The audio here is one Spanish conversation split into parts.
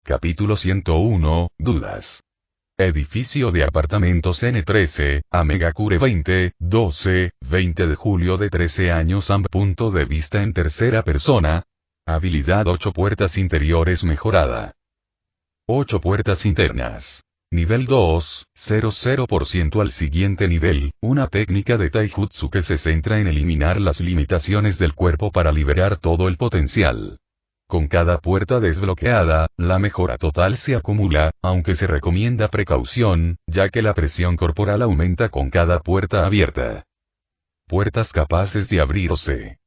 Capítulo 101, Dudas. Edificio de apartamentos N13, Amegakure 20, 20 de julio de 13 años. Punto de vista en tercera persona. Habilidad 8 puertas interiores mejorada. 8 puertas internas. Nivel 2, 00% al siguiente nivel, una técnica de taijutsu que se centra en eliminar las limitaciones del cuerpo para liberar todo el potencial. Con cada puerta desbloqueada, la mejora total se acumula, aunque se recomienda precaución, ya que la presión corporal aumenta con cada puerta abierta. Puertas capaces de abrirse.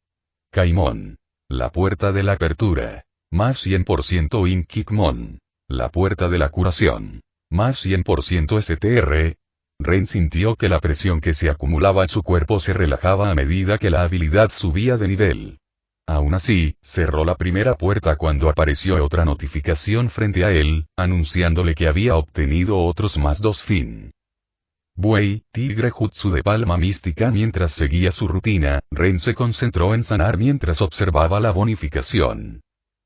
Kaimon. La puerta de la apertura. Más 100% Inkikmon. La puerta de la curación. Más 100% STR. Ren sintió que la presión que se acumulaba en su cuerpo se relajaba a medida que la habilidad subía de nivel. Aún así, cerró la primera puerta cuando apareció otra notificación frente a él, anunciándole que había obtenido otros más 2 fin. Buey, tigre jutsu de palma mística. Mientras seguía su rutina, Ren se concentró en sanar mientras observaba la bonificación.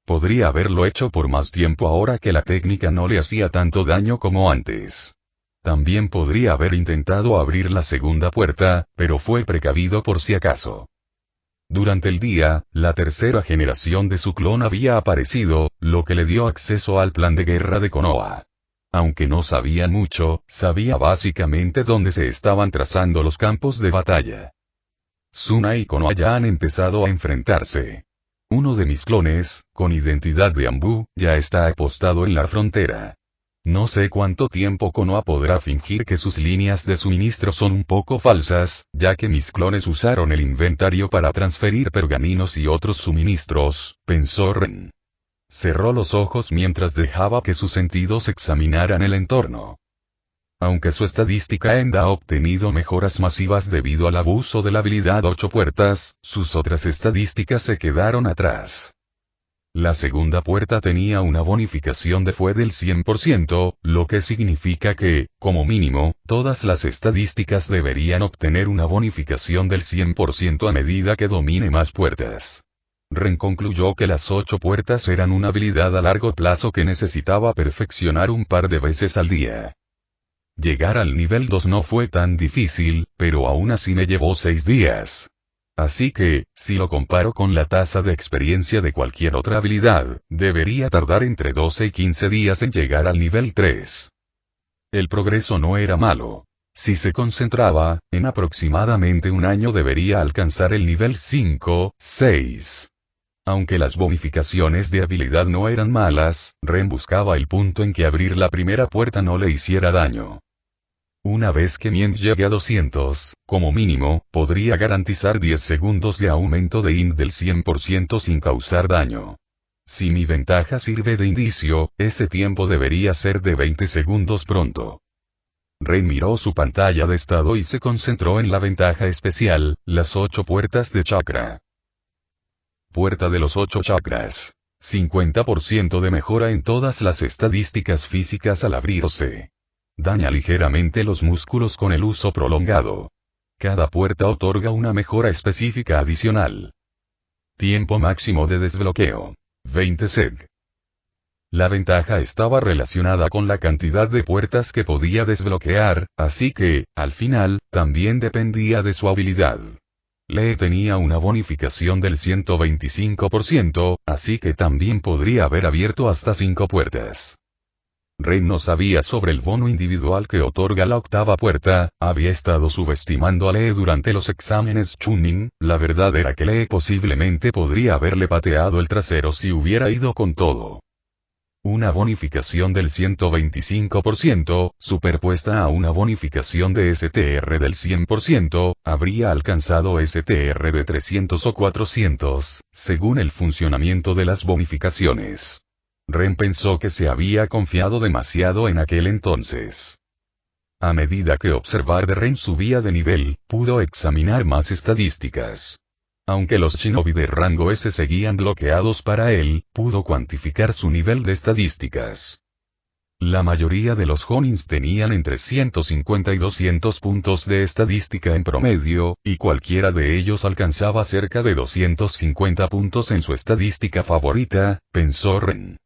Podría haberlo hecho por más tiempo ahora que la técnica no le hacía tanto daño como antes. También podría haber intentado abrir la segunda puerta, pero fue precavido por si acaso. Durante el día, la tercera generación de su clon había aparecido, lo que le dio acceso al plan de guerra de Konoha. Aunque no sabía mucho, sabía básicamente dónde se estaban trazando los campos de batalla. Suna y Konoha ya han empezado a enfrentarse. Uno de mis clones, con identidad de Ambu, ya está apostado en la frontera. No sé cuánto tiempo Konoha podrá fingir que sus líneas de suministro son un poco falsas, ya que mis clones usaron el inventario para transferir pergaminos y otros suministros, pensó Ren. Cerró los ojos mientras dejaba que sus sentidos examinaran el entorno. Aunque su estadística END ha obtenido mejoras masivas debido al abuso de la habilidad 8 puertas, sus otras estadísticas se quedaron atrás. La segunda puerta tenía una bonificación de fue del 100%, lo que significa que, como mínimo, todas las estadísticas deberían obtener una bonificación del 100% a medida que domine más puertas. Ren concluyó que las 8 puertas eran una habilidad a largo plazo que necesitaba perfeccionar un par de veces al día. Llegar al nivel 2 no fue tan difícil, pero aún así me llevó 6 días. Así que, si lo comparo con la tasa de experiencia de cualquier otra habilidad, debería tardar entre 12 y 15 días en llegar al nivel 3. El progreso no era malo. Si se concentraba, en aproximadamente un año debería alcanzar el nivel 5, 6. Aunque las bonificaciones de habilidad no eran malas, Ren buscaba el punto en que abrir la primera puerta no le hiciera daño. Una vez que Mient llegue a 200, como mínimo, podría garantizar 10 segundos de aumento de INT del 100% sin causar daño. Si mi ventaja sirve de indicio, ese tiempo debería ser de 20 segundos pronto. Ren miró su pantalla de estado y se concentró en la ventaja especial, las 8 puertas de chakra. Puerta de los 8 chakras. 50% de mejora en todas las estadísticas físicas al abrirse. Daña ligeramente los músculos con el uso prolongado. Cada puerta otorga una mejora específica adicional. Tiempo máximo de desbloqueo. 20 seg. La ventaja estaba relacionada con la cantidad de puertas que podía desbloquear, así que, al final, también dependía de su habilidad. Lee tenía una bonificación del 125%, así que también podría haber abierto hasta 5 puertas. Ren no sabía sobre el bono individual que otorga la octava puerta, había estado subestimando a Lee durante los exámenes Chunin, la verdad era que Lee posiblemente podría haberle pateado el trasero si hubiera ido con todo. Una bonificación del 125%, superpuesta a una bonificación de STR del 100%, habría alcanzado STR de 300 o 400, según el funcionamiento de las bonificaciones. Ren pensó que se había confiado demasiado en aquel entonces. A medida que observar de Ren subía de nivel, pudo examinar más estadísticas. Aunque los shinobi de rango S seguían bloqueados para él, pudo cuantificar su nivel de estadísticas. La mayoría de los Honins tenían entre 150 y 200 puntos de estadística en promedio, y cualquiera de ellos alcanzaba cerca de 250 puntos en su estadística favorita, pensó Ren.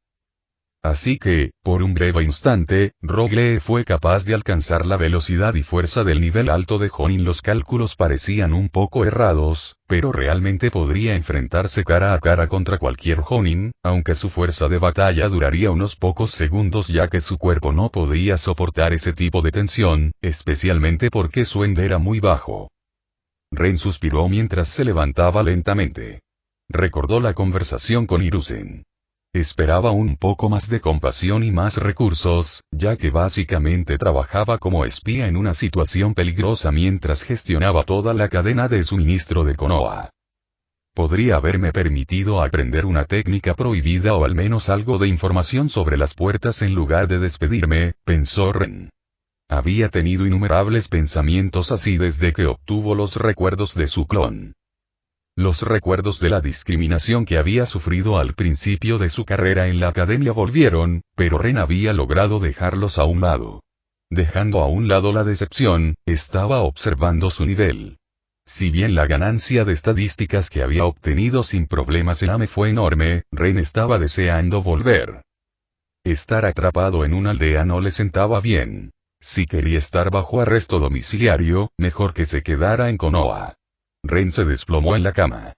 Así que, por un breve instante, Rogue fue capaz de alcanzar la velocidad y fuerza del nivel alto de Jonin. Los cálculos parecían un poco errados, pero realmente podría enfrentarse cara a cara contra cualquier Jonin, aunque su fuerza de batalla duraría unos pocos segundos ya que su cuerpo no podría soportar ese tipo de tensión, especialmente porque su ende era muy bajo. Ren suspiró mientras se levantaba lentamente. Recordó la conversación con Hiruzen. Esperaba un poco más de compasión y más recursos, ya que básicamente trabajaba como espía en una situación peligrosa mientras gestionaba toda la cadena de suministro de Konoha. Podría haberme permitido aprender una técnica prohibida o al menos algo de información sobre las puertas en lugar de despedirme, pensó Ren. Había tenido innumerables pensamientos así desde que obtuvo los recuerdos de su clon. Los recuerdos de la discriminación que había sufrido al principio de su carrera en la academia volvieron, pero Ren había logrado dejarlos a un lado. Dejando a un lado la decepción, estaba observando su nivel. Si bien la ganancia de estadísticas que había obtenido sin problemas en Ame fue enorme, Ren estaba deseando volver. Estar atrapado en una aldea no le sentaba bien. Si quería estar bajo arresto domiciliario, mejor que se quedara en Konoha. Ren se desplomó en la cama.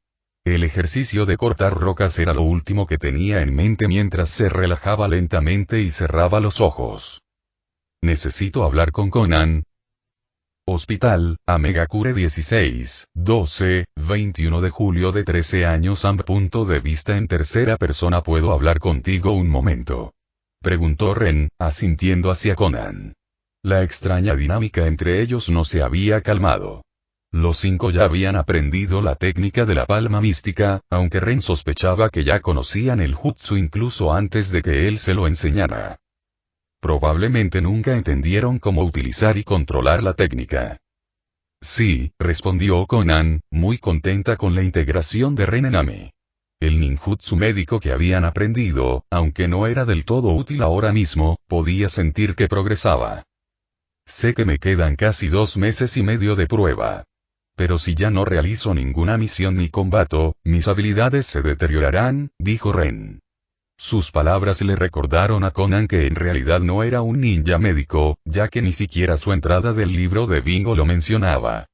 El ejercicio de cortar rocas era lo último que tenía en mente mientras se relajaba lentamente y cerraba los ojos. Necesito hablar con Conan. Hospital, Amegakure 16, 12, 21 de julio de 13 años. Punto de vista en tercera persona. ¿Puedo hablar contigo un momento?, preguntó Ren, asintiendo hacia Conan. La extraña dinámica entre ellos no se había calmado. Los 5 ya habían aprendido la técnica de la palma mística, aunque Ren sospechaba que ya conocían el jutsu incluso antes de que él se lo enseñara. Probablemente nunca entendieron cómo utilizar y controlar la técnica. Sí, respondió Conan, muy contenta con la integración de Ren en Ame. El ninjutsu médico que habían aprendido, aunque no era del todo útil ahora mismo, podía sentir que progresaba. Sé que me quedan casi 2 meses y medio de prueba. Pero si ya no realizo ninguna misión ni combato, mis habilidades se deteriorarán, dijo Ren. Sus palabras le recordaron a Conan que en realidad no era un ninja médico, ya que ni siquiera su entrada del libro de Bingo lo mencionaba.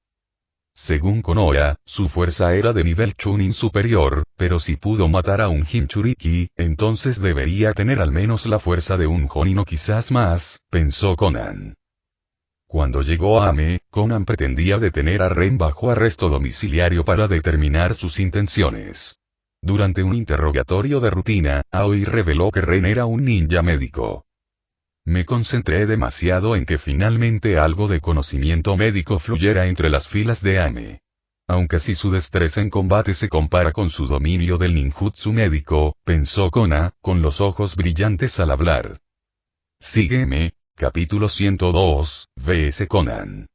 Según Konoha, su fuerza era de nivel Chunin superior, pero si pudo matar a un Jinchuriki, entonces debería tener al menos la fuerza de un Jonin o quizás más, pensó Conan. Cuando llegó a Ame, Conan pretendía detener a Ren bajo arresto domiciliario para determinar sus intenciones. Durante un interrogatorio de rutina, Aoi reveló que Ren era un ninja médico. Me concentré demasiado en que finalmente algo de conocimiento médico fluyera entre las filas de Ame. Aunque si su destreza en combate se compara con su dominio del ninjutsu médico, pensó Conan, con los ojos brillantes al hablar. Sígueme. Capítulo 102, vs Conan.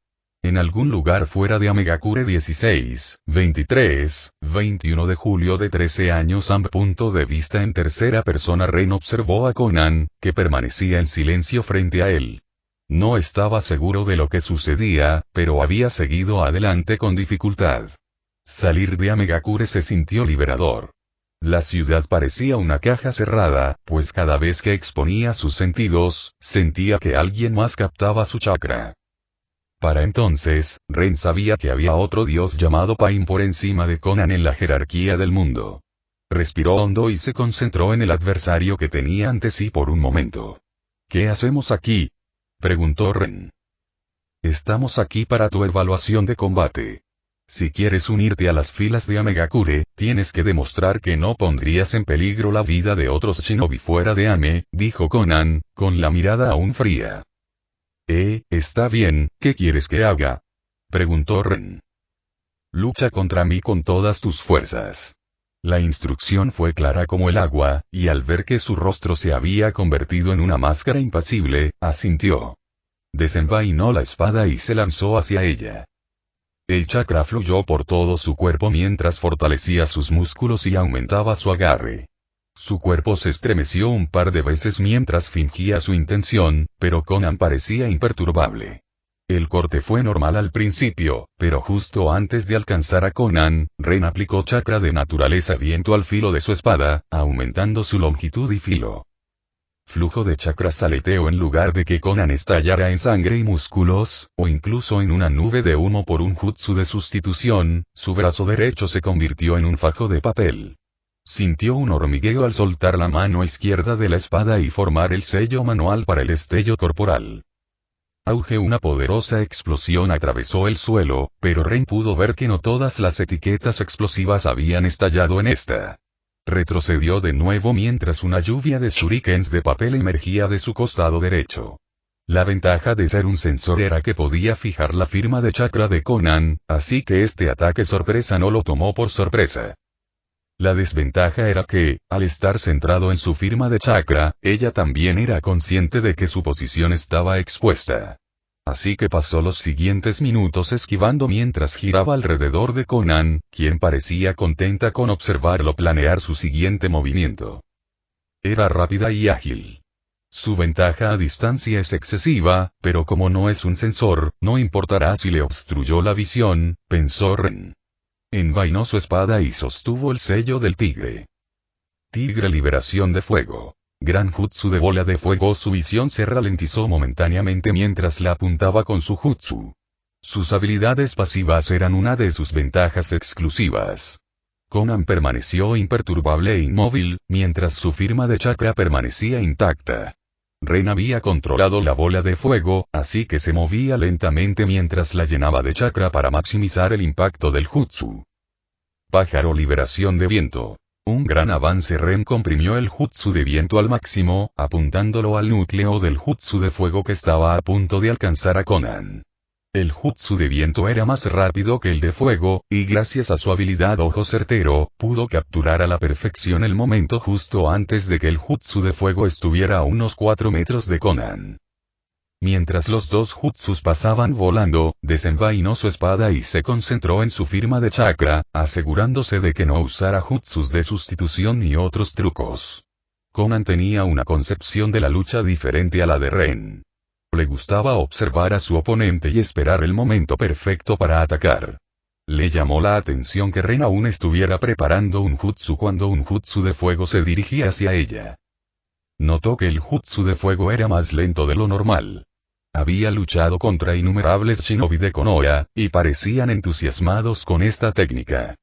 En algún lugar fuera de Amegakure 16, 23, 21 de julio de 13 años. Punto de vista en tercera persona. Ren observó a Conan, que permanecía en silencio frente a él. No estaba seguro de lo que sucedía, pero había seguido adelante con dificultad. Salir de Amegakure se sintió liberador. La ciudad parecía una caja cerrada, pues cada vez que exponía sus sentidos, sentía que alguien más captaba su chakra. Para entonces, Ren sabía que había otro dios llamado Pain por encima de Conan en la jerarquía del mundo. Respiró hondo y se concentró en el adversario que tenía ante sí por un momento. ¿Qué hacemos aquí?, preguntó Ren. Estamos aquí para tu evaluación de combate. Si quieres unirte a las filas de Amegakure, tienes que demostrar que no pondrías en peligro la vida de otros shinobi fuera de Ame, dijo Conan, con la mirada aún fría. Está bien, ¿qué quieres que haga?, preguntó Ren. Lucha contra mí con todas tus fuerzas. La instrucción fue clara como el agua, y al ver que su rostro se había convertido en una máscara impasible, asintió. Desenvainó la espada y se lanzó hacia ella. El chakra fluyó por todo su cuerpo mientras fortalecía sus músculos y aumentaba su agarre. Su cuerpo se estremeció un par de veces mientras fingía su intención, pero Conan parecía imperturbable. El corte fue normal al principio, pero justo antes de alcanzar a Conan, Ren aplicó chakra de naturaleza viento al filo de su espada, aumentando su longitud y filo. Flujo de chakras aleteó en lugar de que Conan estallara en sangre y músculos, o incluso en una nube de humo por un jutsu de sustitución, su brazo derecho se convirtió en un fajo de papel. Sintió un hormigueo al soltar la mano izquierda de la espada y formar el sello manual para el destello corporal. Auge. Una poderosa explosión atravesó el suelo, pero Ren pudo ver que no todas las etiquetas explosivas habían estallado en esta. Retrocedió de nuevo mientras una lluvia de shurikens de papel emergía de su costado derecho. La ventaja de ser un sensor era que podía fijar la firma de chakra de Conan, así que este ataque sorpresa no lo tomó por sorpresa. La desventaja era que, al estar centrado en su firma de chakra, ella también era consciente de que su posición estaba expuesta. Así que pasó los siguientes minutos esquivando mientras giraba alrededor de Conan, quien parecía contenta con observarlo planear su siguiente movimiento. Era rápida y ágil. Su ventaja a distancia es excesiva, pero como no es un sensor, no importará si le obstruyó la visión, pensó Ren. Envainó su espada y sostuvo el sello del tigre. Tigre liberación de fuego. Gran jutsu de bola de fuego. Su visión se ralentizó momentáneamente mientras la apuntaba con su jutsu. Sus habilidades pasivas eran una de sus ventajas exclusivas. Conan permaneció imperturbable e inmóvil, mientras su firma de chakra permanecía intacta. Ren había controlado la bola de fuego, así que se movía lentamente mientras la llenaba de chakra para maximizar el impacto del jutsu. Pájaro liberación de viento. Un gran avance. Ren comprimió el jutsu de viento al máximo, apuntándolo al núcleo del jutsu de fuego que estaba a punto de alcanzar a Conan. El jutsu de viento era más rápido que el de fuego, y gracias a su habilidad ojo certero, pudo capturar a la perfección el momento justo antes de que el jutsu de fuego estuviera a unos 4 metros de Conan. Mientras los dos jutsus pasaban volando, desenvainó su espada y se concentró en su firma de chakra, asegurándose de que no usara jutsus de sustitución ni otros trucos. Conan tenía una concepción de la lucha diferente a la de Ren. Le gustaba observar a su oponente y esperar el momento perfecto para atacar. Le llamó la atención que Ren aún estuviera preparando un jutsu cuando un jutsu de fuego se dirigía hacia ella. Notó que el jutsu de fuego era más lento de lo normal. Había luchado contra innumerables shinobi de Konoha, y parecían entusiasmados con esta técnica.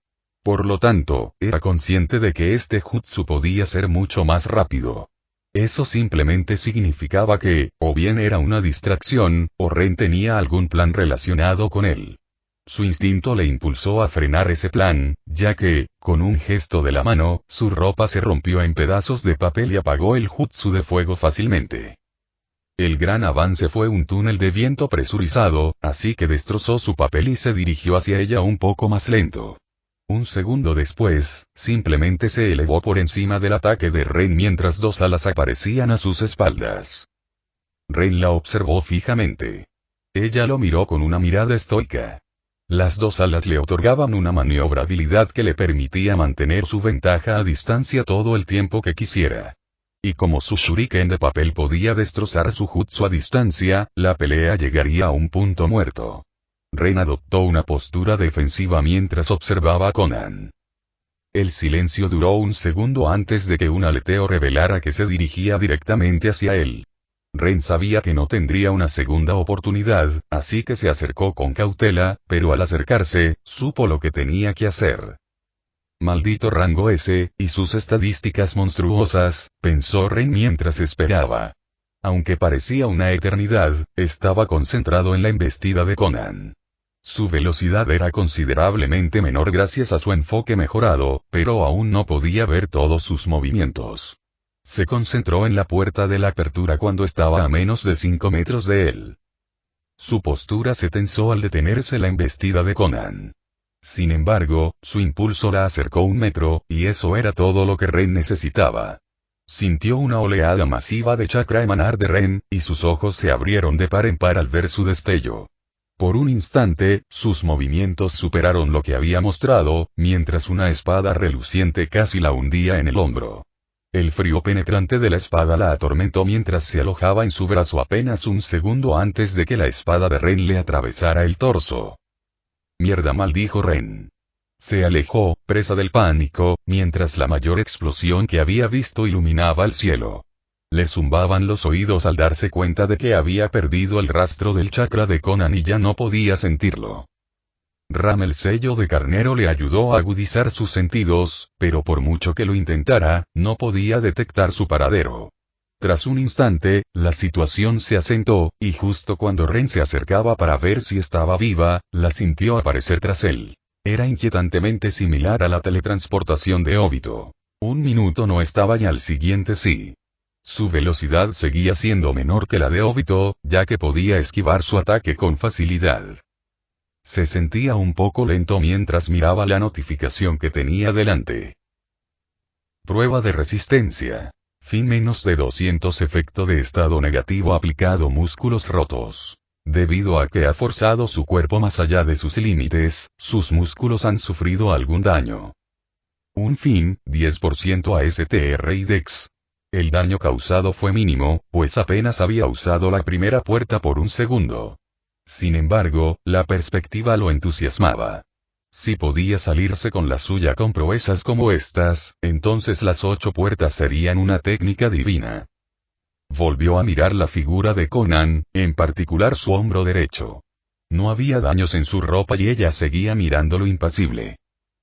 Por lo tanto, era consciente de que este jutsu podía ser mucho más rápido. Eso simplemente significaba que, o bien era una distracción, o Ren tenía algún plan relacionado con él. Su instinto le impulsó a frenar ese plan, ya que, con un gesto de la mano, su ropa se rompió en pedazos de papel y apagó el jutsu de fuego fácilmente. El gran avance fue un túnel de viento presurizado, así que destrozó su papel y se dirigió hacia ella un poco más lento. Un segundo después, simplemente se elevó por encima del ataque de Ren mientras dos alas aparecían a sus espaldas. Ren la observó fijamente. Ella lo miró con una mirada estoica. Las dos alas le otorgaban una maniobrabilidad que le permitía mantener su ventaja a distancia todo el tiempo que quisiera. Y como su shuriken de papel podía destrozar su jutsu a distancia, la pelea llegaría a un punto muerto. Ren adoptó una postura defensiva mientras observaba a Conan. El silencio duró un segundo antes de que un aleteo revelara que se dirigía directamente hacia él. Ren sabía que no tendría una segunda oportunidad, así que se acercó con cautela, pero al acercarse, supo lo que tenía que hacer. Maldito rango ese, y sus estadísticas monstruosas, pensó Ren mientras esperaba. Aunque parecía una eternidad, estaba concentrado en la embestida de Conan. Su velocidad era considerablemente menor gracias a su enfoque mejorado, pero aún no podía ver todos sus movimientos. Se concentró en la puerta de la apertura cuando estaba a menos de 5 metros de él. Su postura se tensó al detenerse la embestida de Conan. Sin embargo, su impulso la acercó 1 metro, y eso era todo lo que Ren necesitaba. Sintió una oleada masiva de chakra emanar de Ren, y sus ojos se abrieron de par en par al ver su destello. Por un instante, sus movimientos superaron lo que había mostrado, mientras una espada reluciente casi la hundía en el hombro. El frío penetrante de la espada la atormentó mientras se alojaba en su brazo apenas un segundo antes de que la espada de Ren le atravesara el torso. Mierda, maldijo Ren. Se alejó, presa del pánico, mientras la mayor explosión que había visto iluminaba el cielo. Le zumbaban los oídos al darse cuenta de que había perdido el rastro del chakra de Conan y ya no podía sentirlo. Ram, el sello de carnero, le ayudó a agudizar sus sentidos, pero por mucho que lo intentara, no podía detectar su paradero. Tras un instante, la situación se asentó, y justo cuando Ren se acercaba para ver si estaba viva, la sintió aparecer tras él. Era inquietantemente similar a la teletransportación de Obito. Un minuto no estaba y al siguiente sí. Su velocidad seguía siendo menor que la de Obito, ya que podía esquivar su ataque con facilidad. Se sentía un poco lento mientras miraba la notificación que tenía delante. Prueba de resistencia. Fin menos de 200 efecto de estado negativo aplicado músculos rotos. Debido a que ha forzado su cuerpo más allá de sus límites, sus músculos han sufrido algún daño. Un fin, 10% a STR y Dex. El daño causado fue mínimo, pues apenas había usado la primera puerta por un segundo. Sin embargo, la perspectiva lo entusiasmaba. Si podía salirse con la suya con proezas como estas, entonces las 8 puertas serían una técnica divina. Volvió a mirar la figura de Conan, en particular su hombro derecho. No había daños en su ropa y ella seguía mirándolo impasible.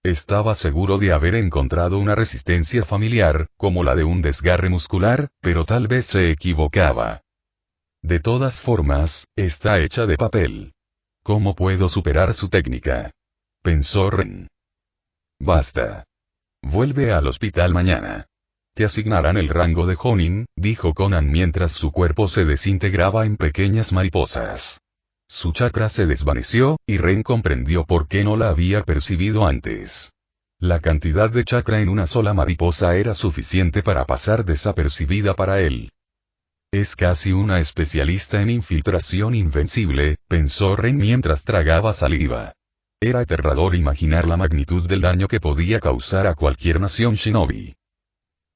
Estaba seguro de haber encontrado una resistencia familiar, como la de un desgarre muscular, pero tal vez se equivocaba. De todas formas, está hecha de papel. ¿Cómo puedo superar su técnica?, pensó Ren. Basta. Vuelve al hospital mañana. Te asignarán el rango de Jonin, dijo Conan mientras su cuerpo se desintegraba en pequeñas mariposas. Su chakra se desvaneció, y Ren comprendió por qué no la había percibido antes. La cantidad de chakra en una sola mariposa era suficiente para pasar desapercibida para él. Es casi una especialista en infiltración invencible, pensó Ren mientras tragaba saliva. Era aterrador imaginar la magnitud del daño que podía causar a cualquier nación shinobi.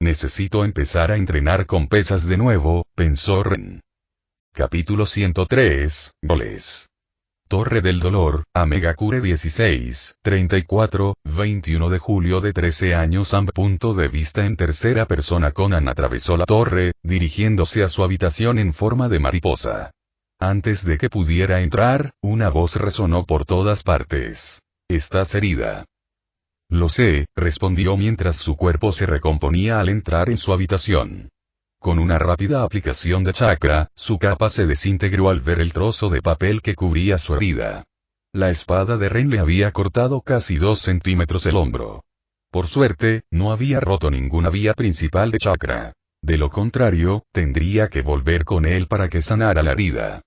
Necesito empezar a entrenar con pesas de nuevo, pensó Ren. Capítulo 103, Goles. Torre del Dolor, Amegakure 16, 34, 21 de julio de 13 años. Punto de vista en tercera persona. Conan atravesó la torre, dirigiéndose a su habitación en forma de mariposa. Antes de que pudiera entrar, una voz resonó por todas partes. ¿Estás herida? Lo sé, respondió mientras su cuerpo se recomponía al entrar en su habitación. Con una rápida aplicación de chakra, su capa se desintegró al ver el trozo de papel que cubría su herida. La espada de Ren le había cortado casi 2 centímetros el hombro. Por suerte, no había roto ninguna vía principal de chakra. De lo contrario, tendría que volver con él para que sanara la herida.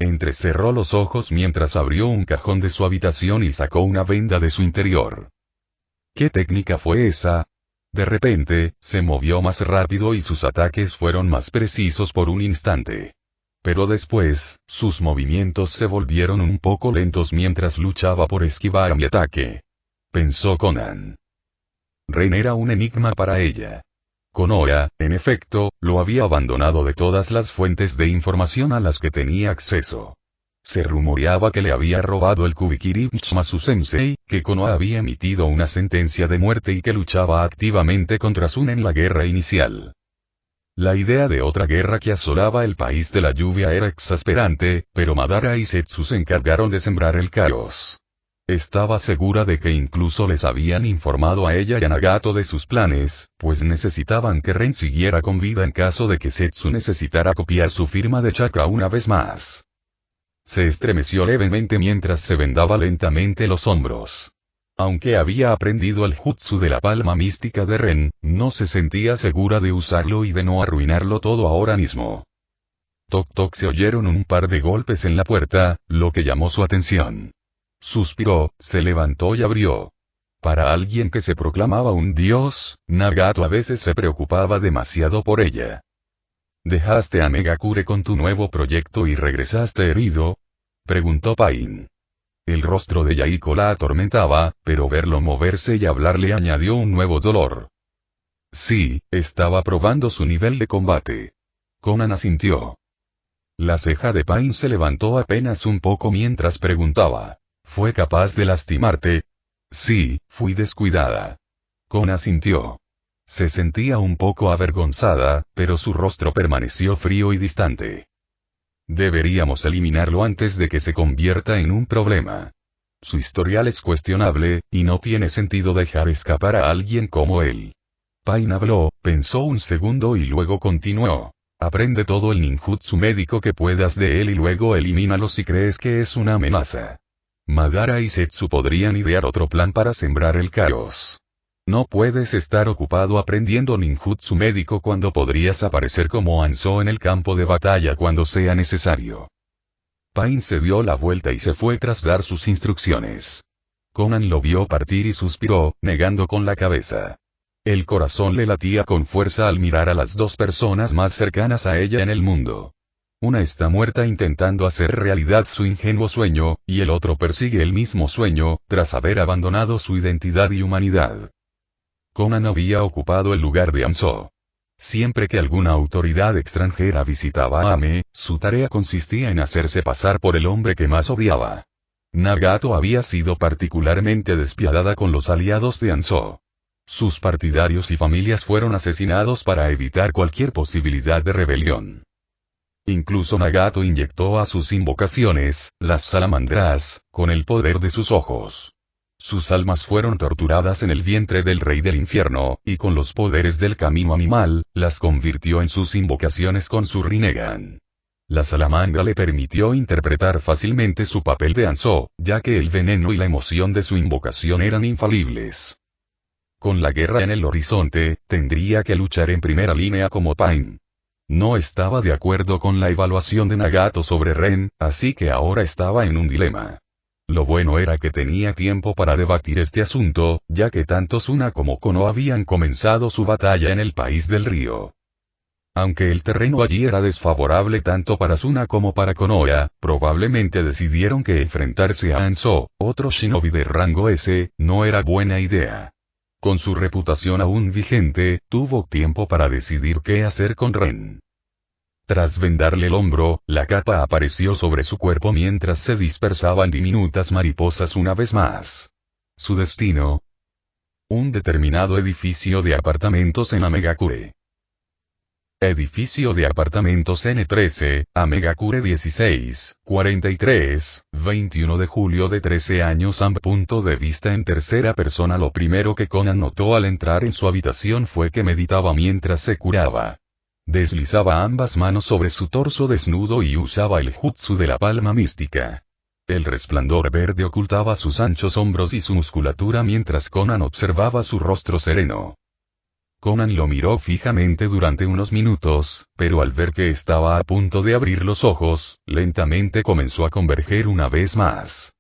Entrecerró los ojos mientras abrió un cajón de su habitación y sacó una venda de su interior. ¿Qué técnica fue esa? De repente, se movió más rápido y sus ataques fueron más precisos por un instante. Pero después, sus movimientos se volvieron un poco lentos mientras luchaba por esquivar a mi ataque. Pensó Conan. Ren era un enigma para ella. Konoha, en efecto, lo había abandonado de todas las fuentes de información a las que tenía acceso. Se rumoreaba que le había robado el Kubikiri Mitsumasu-sensei, que Konoha había emitido una sentencia de muerte y que luchaba activamente contra Sun en la guerra inicial. La idea de otra guerra que asolaba el país de la lluvia era exasperante, pero Madara y Setsu se encargaron de sembrar el caos. Estaba segura de que incluso les habían informado a ella y a Nagato de sus planes, pues necesitaban que Ren siguiera con vida en caso de que Setsu necesitara copiar su firma de chakra una vez más. Se estremeció levemente mientras se vendaba lentamente los hombros. Aunque había aprendido el jutsu de la palma mística de Ren, no se sentía segura de usarlo y de no arruinarlo todo ahora mismo. Toc toc, se oyeron un par de golpes en la puerta, lo que llamó su atención. Suspiró, se levantó y abrió. Para alguien que se proclamaba un dios, Nagato a veces se preocupaba demasiado por ella. ¿Dejaste a Megakure con tu nuevo proyecto y regresaste herido?, preguntó Pain. El rostro de Yaiko la atormentaba, pero verlo moverse y hablar le añadió un nuevo dolor. Sí, estaba probando su nivel de combate. Conan asintió. La ceja de Pain se levantó apenas un poco mientras preguntaba. ¿Fue capaz de lastimarte? Sí, fui descuidada. Conan asintió. Se sentía un poco avergonzada, pero su rostro permaneció frío y distante. Deberíamos eliminarlo antes de que se convierta en un problema. Su historial es cuestionable, y no tiene sentido dejar escapar a alguien como él. Pain habló, pensó un segundo y luego continuó. Aprende todo el ninjutsu médico que puedas de él y luego elimínalo si crees que es una amenaza. Madara y Setsu podrían idear otro plan para sembrar el caos. No puedes estar ocupado aprendiendo ninjutsu médico cuando podrías aparecer como Hanzo en el campo de batalla cuando sea necesario. Pain se dio la vuelta y se fue tras dar sus instrucciones. Konan lo vio partir y suspiró, negando con la cabeza. El corazón le latía con fuerza al mirar a las dos personas más cercanas a ella en el mundo. Una está muerta intentando hacer realidad su ingenuo sueño, y el otro persigue el mismo sueño, tras haber abandonado su identidad y humanidad. Konan había ocupado el lugar de Hanzo. Siempre que alguna autoridad extranjera visitaba a Ame, su tarea consistía en hacerse pasar por el hombre que más odiaba. Nagato había sido particularmente despiadada con los aliados de Hanzo. Sus partidarios y familias fueron asesinados para evitar cualquier posibilidad de rebelión. Incluso Nagato inyectó a sus invocaciones, las salamandras, con el poder de sus ojos. Sus almas fueron torturadas en el vientre del rey del infierno, y con los poderes del camino animal, las convirtió en sus invocaciones con su Rinnegan. La salamandra le permitió interpretar fácilmente su papel de Hanzo, ya que el veneno y la emoción de su invocación eran infalibles. Con la guerra en el horizonte, tendría que luchar en primera línea como Pain. No estaba de acuerdo con la evaluación de Nagato sobre Ren, así que ahora estaba en un dilema. Lo bueno era que tenía tiempo para debatir este asunto, ya que tanto Suna como Kono habían comenzado su batalla en el país del río. Aunque el terreno allí era desfavorable tanto para Suna como para Konoha, probablemente decidieron que enfrentarse a Hanzo, otro shinobi de rango S, no era buena idea. Con su reputación aún vigente, tuvo tiempo para decidir qué hacer con Ren. Tras vendarle el hombro, la capa apareció sobre su cuerpo mientras se dispersaban diminutas mariposas una vez más. Su destino: un determinado edificio de apartamentos en Amegakure. Edificio de apartamentos N13, Amegakure 16, 43, 21 de julio de 13 años. Punto de vista en tercera persona. Lo primero que Konan notó al entrar en su habitación fue que meditaba mientras se curaba. Deslizaba ambas manos sobre su torso desnudo y usaba el jutsu de la palma mística. El resplandor verde ocultaba sus anchos hombros y su musculatura mientras Konan observaba su rostro sereno. Konan lo miró fijamente durante unos minutos, pero al ver que estaba a punto de abrir los ojos, lentamente comenzó a converger una vez más.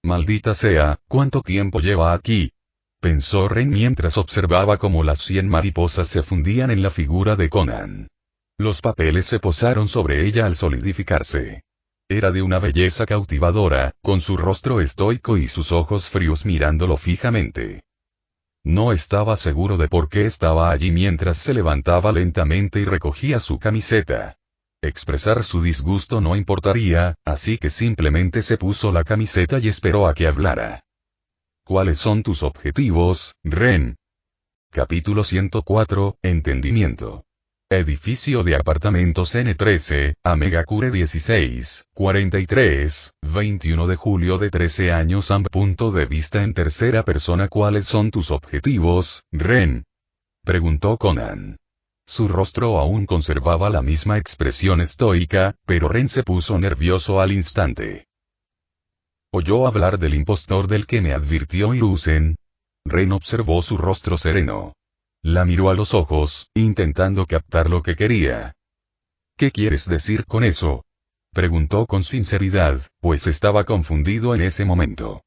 Maldita sea, ¿cuánto tiempo lleva aquí?, pensó Ren mientras observaba cómo las 100 mariposas se fundían en la figura de Konan. Los papeles se posaron sobre ella al solidificarse. Era de una belleza cautivadora, con su rostro estoico y sus ojos fríos mirándolo fijamente. No estaba seguro de por qué estaba allí mientras se levantaba lentamente y recogía su camiseta. Expresar su disgusto no importaría, así que simplemente se puso la camiseta y esperó a que hablara. ¿Cuáles son tus objetivos, Ren? Capítulo 104, Entendimiento. Edificio de apartamentos N13, Amegakure 16, 43, 21 de julio de 13 años. Punto de vista en tercera persona. ¿Cuáles son tus objetivos, Ren?, preguntó Konan. Su rostro aún conservaba la misma expresión estoica, pero Ren se puso nervioso al instante. ¿Oyó hablar del impostor del que me advirtió Hiruzen? Ren observó su rostro sereno. La miró a los ojos, intentando captar lo que quería. ¿Qué quieres decir con eso?, preguntó con sinceridad, pues estaba confundido en ese momento.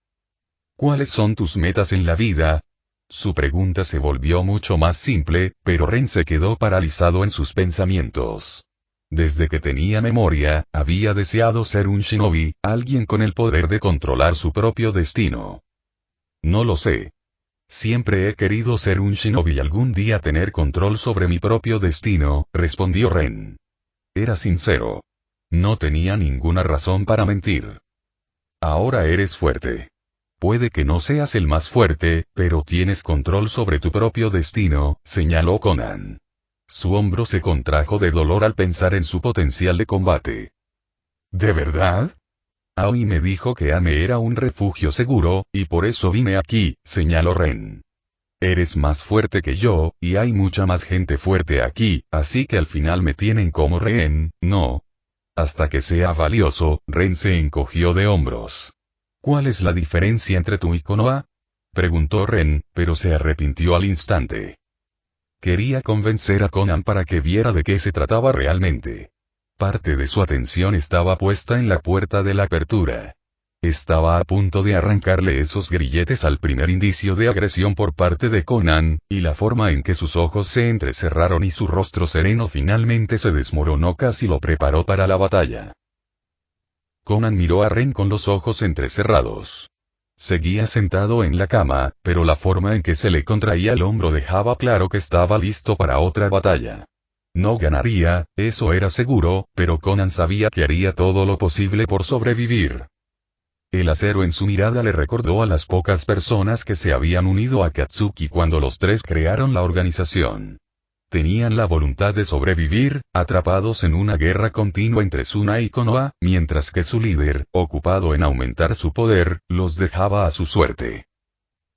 ¿Cuáles son tus metas en la vida? Su pregunta se volvió mucho más simple, pero Ren se quedó paralizado en sus pensamientos. Desde que tenía memoria, había deseado ser un shinobi, alguien con el poder de controlar su propio destino. No lo sé. Siempre he querido ser un shinobi y algún día tener control sobre mi propio destino, respondió Ren. Era sincero. No tenía ninguna razón para mentir. Ahora eres fuerte. Puede que no seas el más fuerte, pero tienes control sobre tu propio destino, señaló Conan. Su hombro se contrajo de dolor al pensar en su potencial de combate. ¿De verdad? Aoi me dijo que Ame era un refugio seguro, y por eso vine aquí, señaló Ren. Eres más fuerte que yo, y hay mucha más gente fuerte aquí, así que al final me tienen como rehén, ¿no? Hasta que sea valioso, Ren se encogió de hombros. ¿Cuál es la diferencia entre tú y Konoha? Preguntó Ren, pero se arrepintió al instante. Quería convencer a Conan para que viera de qué se trataba realmente. Parte de su atención estaba puesta en la puerta de la apertura. Estaba a punto de arrancarle esos grilletes al primer indicio de agresión por parte de Conan, y la forma en que sus ojos se entrecerraron y su rostro sereno finalmente se desmoronó casi lo preparó para la batalla. Conan miró a Ren con los ojos entrecerrados. Seguía sentado en la cama, pero la forma en que se le contraía el hombro dejaba claro que estaba listo para otra batalla. No ganaría, eso era seguro, pero Conan sabía que haría todo lo posible por sobrevivir. El acero en su mirada le recordó a las pocas personas que se habían unido a Akatsuki cuando los tres crearon la organización. Tenían la voluntad de sobrevivir, atrapados en una guerra continua entre Suna y Konoha, mientras que su líder, ocupado en aumentar su poder, los dejaba a su suerte.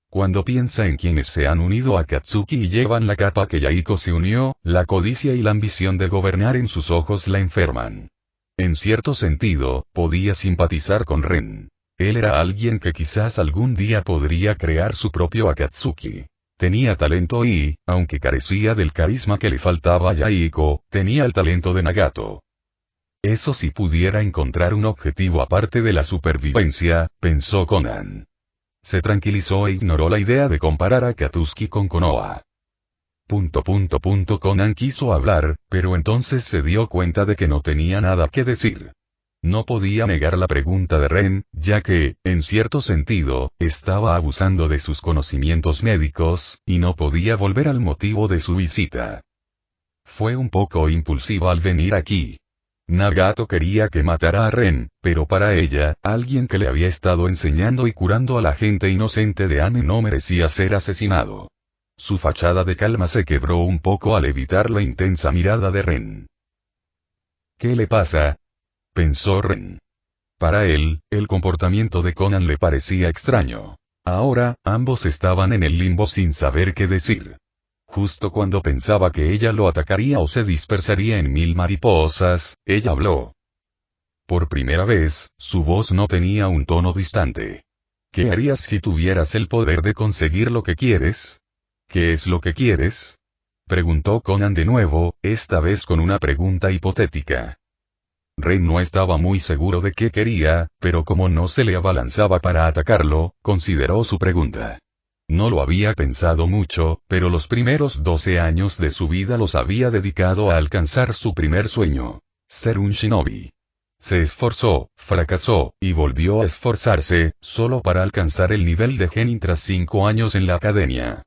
Cuando piensa en quienes se han unido a Akatsuki y llevan la capa que Yahiko se unió, la codicia y la ambición de gobernar en sus ojos la enferman. En cierto sentido, podía simpatizar con Ren. Él era alguien que quizás algún día podría crear su propio Akatsuki. Tenía talento y, aunque carecía del carisma que le faltaba a Yahiko, tenía el talento de Nagato. Eso si pudiera encontrar un objetivo aparte de la supervivencia, pensó Conan. Se tranquilizó e ignoró la idea de comparar a Akatsuki con Konoha. Conan quiso hablar, pero entonces se dio cuenta de que no tenía nada que decir. No podía negar la pregunta de Ren, ya que, en cierto sentido, estaba abusando de sus conocimientos médicos, y no podía volver al motivo de su visita. Fue un poco impulsiva al venir aquí. Nagato quería que matara a Ren, pero para ella, alguien que le había estado enseñando y curando a la gente inocente de Ame no merecía ser asesinado. Su fachada de calma se quebró un poco al evitar la intensa mirada de Ren. ¿Qué le pasa?, pensó Ren. Para él, el comportamiento de Conan le parecía extraño. Ahora, ambos estaban en el limbo sin saber qué decir. Justo cuando pensaba que ella lo atacaría o se dispersaría en mil mariposas, ella habló. Por primera vez, su voz no tenía un tono distante. ¿Qué harías si tuvieras el poder de conseguir lo que quieres? ¿Qué es lo que quieres?, preguntó Conan de nuevo, esta vez con una pregunta hipotética. Ren no estaba muy seguro de qué quería, pero como no se le abalanzaba para atacarlo, consideró su pregunta. No lo había pensado mucho, pero los primeros 12 años de su vida los había dedicado a alcanzar su primer sueño: ser un shinobi. Se esforzó, fracasó, y volvió a esforzarse, solo para alcanzar el nivel de genin tras 5 años en la academia.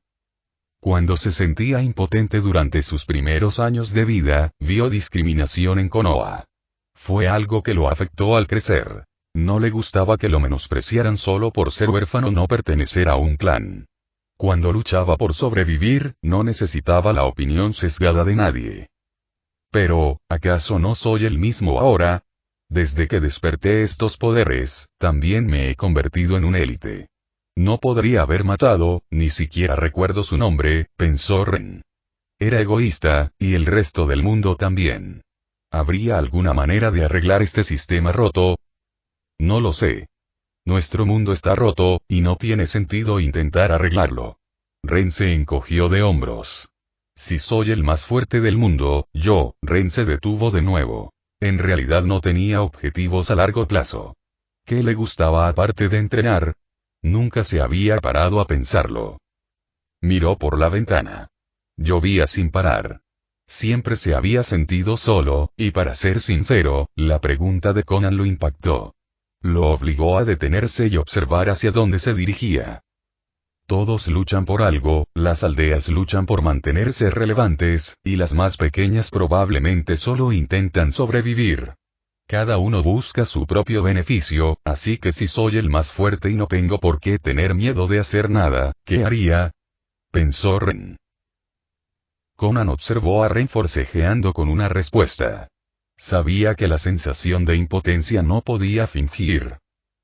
Cuando se sentía impotente durante sus primeros años de vida, vio discriminación en Konoha. Fue algo que lo afectó al crecer. No le gustaba que lo menospreciaran solo por ser huérfano o no pertenecer a un clan. Cuando luchaba por sobrevivir, no necesitaba la opinión sesgada de nadie. Pero, ¿acaso no soy el mismo ahora? Desde que desperté estos poderes, también me he convertido en un élite. No podría haber matado, ni siquiera recuerdo su nombre, pensó Ren. Era egoísta, y el resto del mundo también. ¿Habría alguna manera de arreglar este sistema roto? No lo sé. Nuestro mundo está roto, y no tiene sentido intentar arreglarlo. Ren se encogió de hombros. Si soy el más fuerte del mundo, Ren se detuvo de nuevo. En realidad no tenía objetivos a largo plazo. ¿Qué le gustaba aparte de entrenar? Nunca se había parado a pensarlo. Miró por la ventana. Llovía sin parar. Siempre se había sentido solo, y para ser sincero, la pregunta de Conan lo impactó. Lo obligó a detenerse y observar hacia dónde se dirigía. Todos luchan por algo, las aldeas luchan por mantenerse relevantes, y las más pequeñas probablemente solo intentan sobrevivir. Cada uno busca su propio beneficio, así que si soy el más fuerte y no tengo por qué tener miedo de hacer nada, ¿qué haría?, pensó Ren. Conan observó a Ren forcejeando con una respuesta. Sabía que la sensación de impotencia no podía fingir.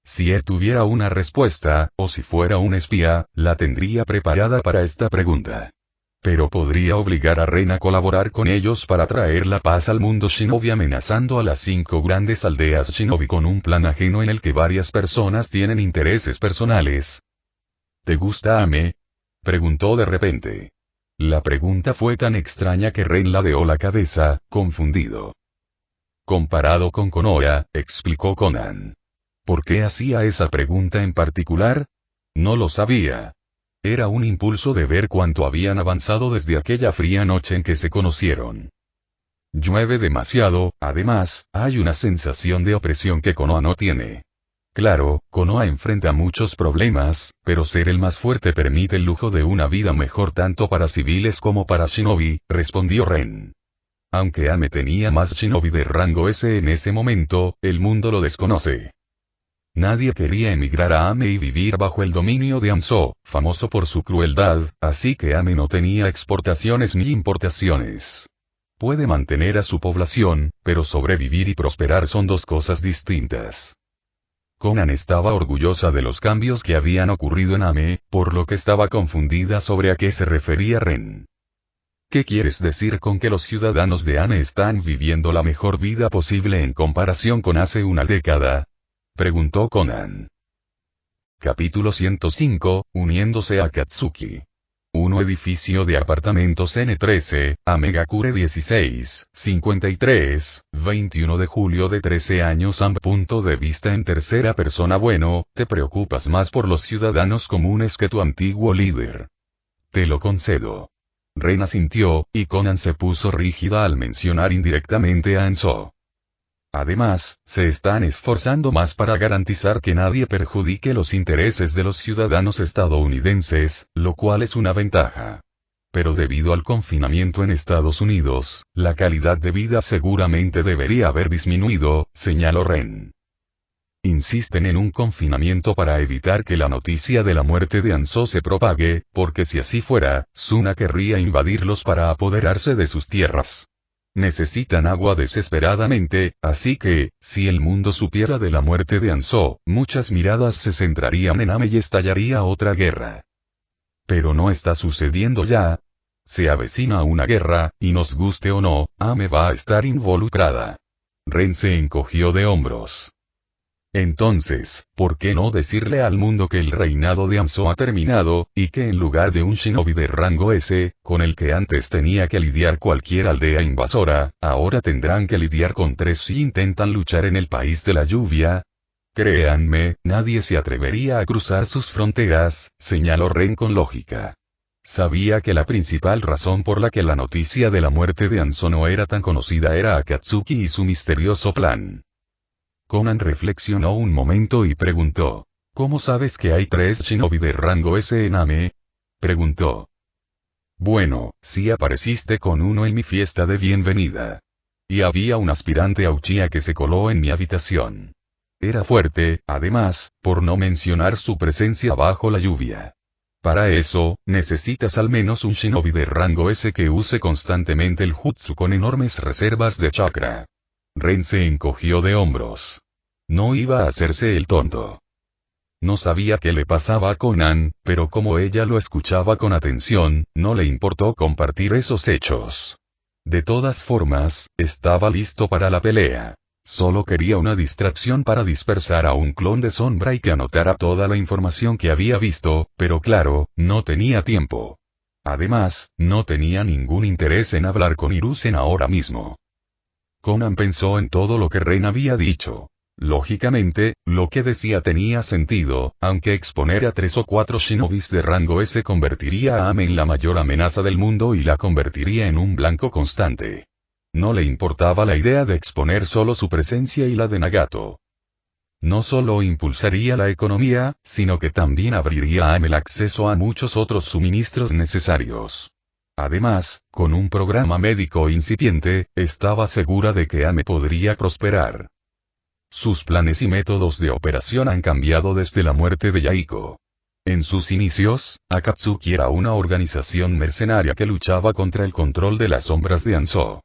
Si él tuviera una respuesta, o si fuera un espía, la tendría preparada para esta pregunta. Pero podría obligar a Ren a colaborar con ellos para traer la paz al mundo shinobi, amenazando a las 5 grandes aldeas shinobi con un plan ajeno en el que varias personas tienen intereses personales. ¿Te gusta Ame?, preguntó de repente. La pregunta fue tan extraña que Ren ladeó la cabeza, confundido. Comparado con Konoha, explicó Conan. ¿Por qué hacía esa pregunta en particular? No lo sabía. Era un impulso de ver cuánto habían avanzado desde aquella fría noche en que se conocieron. Llueve demasiado, además, hay una sensación de opresión que Konoha no tiene. Claro, Konoha enfrenta muchos problemas, pero ser el más fuerte permite el lujo de una vida mejor tanto para civiles como para shinobi, respondió Ren. Aunque Ame tenía más shinobi de rango S en ese momento, el mundo lo desconoce. Nadie quería emigrar a Ame y vivir bajo el dominio de Hanzo, famoso por su crueldad, así que Ame no tenía exportaciones ni importaciones. Puede mantener a su población, pero sobrevivir y prosperar son dos cosas distintas. Conan estaba orgullosa de los cambios que habían ocurrido en Ame, por lo que estaba confundida sobre a qué se refería Ren. ¿Qué quieres decir con que los ciudadanos de Ame están viviendo la mejor vida posible en comparación con hace una década?, preguntó Conan. Capítulo 105, uniéndose a Akatsuki. Un edificio de apartamentos N13, Amegakure 16, 53, 21 de julio de 13 años. Punto de vista en tercera persona. Bueno, te preocupas más por los ciudadanos comunes que tu antiguo líder. Te lo concedo. Ren asintió, y Conan se puso rígida al mencionar indirectamente a Hanzo. Además, se están esforzando más para garantizar que nadie perjudique los intereses de los ciudadanos estadounidenses, lo cual es una ventaja. Pero debido al confinamiento en Estados Unidos, la calidad de vida seguramente debería haber disminuido, señaló Ren. Insisten en un confinamiento para evitar que la noticia de la muerte de Hanzo se propague, porque si así fuera, Suna querría invadirlos para apoderarse de sus tierras. Necesitan agua desesperadamente, así que, si el mundo supiera de la muerte de Hanzo, muchas miradas se centrarían en Ame y estallaría otra guerra. Pero no está sucediendo ya. Se avecina una guerra, y nos guste o no, Ame va a estar involucrada. Ren se encogió de hombros. Entonces, ¿por qué no decirle al mundo que el reinado de Hanzo ha terminado, y que en lugar de un shinobi de rango S, con el que antes tenía que lidiar cualquier aldea invasora, ahora tendrán que lidiar con 3 si intentan luchar en el país de la lluvia? Créanme, nadie se atrevería a cruzar sus fronteras, señaló Ren con lógica. Sabía que la principal razón por la que la noticia de la muerte de Hanzo no era tan conocida era Akatsuki y su misterioso plan. Conan reflexionó un momento y preguntó. ¿Cómo sabes que hay 3 shinobi de rango S en Ame?, preguntó. Bueno, sí apareciste con uno en mi fiesta de bienvenida. Y había un aspirante a Uchiha que se coló en mi habitación. Era fuerte, además, por no mencionar su presencia bajo la lluvia. Para eso, necesitas al menos un shinobi de rango S que use constantemente el jutsu con enormes reservas de chakra. Ren se encogió de hombros. No iba a hacerse el tonto. No sabía qué le pasaba a Conan, pero como ella lo escuchaba con atención, no le importó compartir esos hechos. De todas formas, estaba listo para la pelea. Solo quería una distracción para dispersar a un clon de sombra y que anotara toda la información que había visto, pero claro, no tenía tiempo. Además, no tenía ningún interés en hablar con Hiruzen ahora mismo. Conan pensó en todo lo que Ren había dicho. Lógicamente, lo que decía tenía sentido, aunque exponer a 3 o 4 shinobis de rango S convertiría a Ame en la mayor amenaza del mundo y la convertiría en un blanco constante. No le importaba la idea de exponer solo su presencia y la de Nagato. No solo impulsaría la economía, sino que también abriría a Ame el acceso a muchos otros suministros necesarios. Además, con un programa médico incipiente, estaba segura de que Ame podría prosperar. sus planes y métodos de operación han cambiado desde la muerte de Yahiko. En sus inicios, Akatsuki era una organización mercenaria que luchaba contra el control de las sombras de Anso.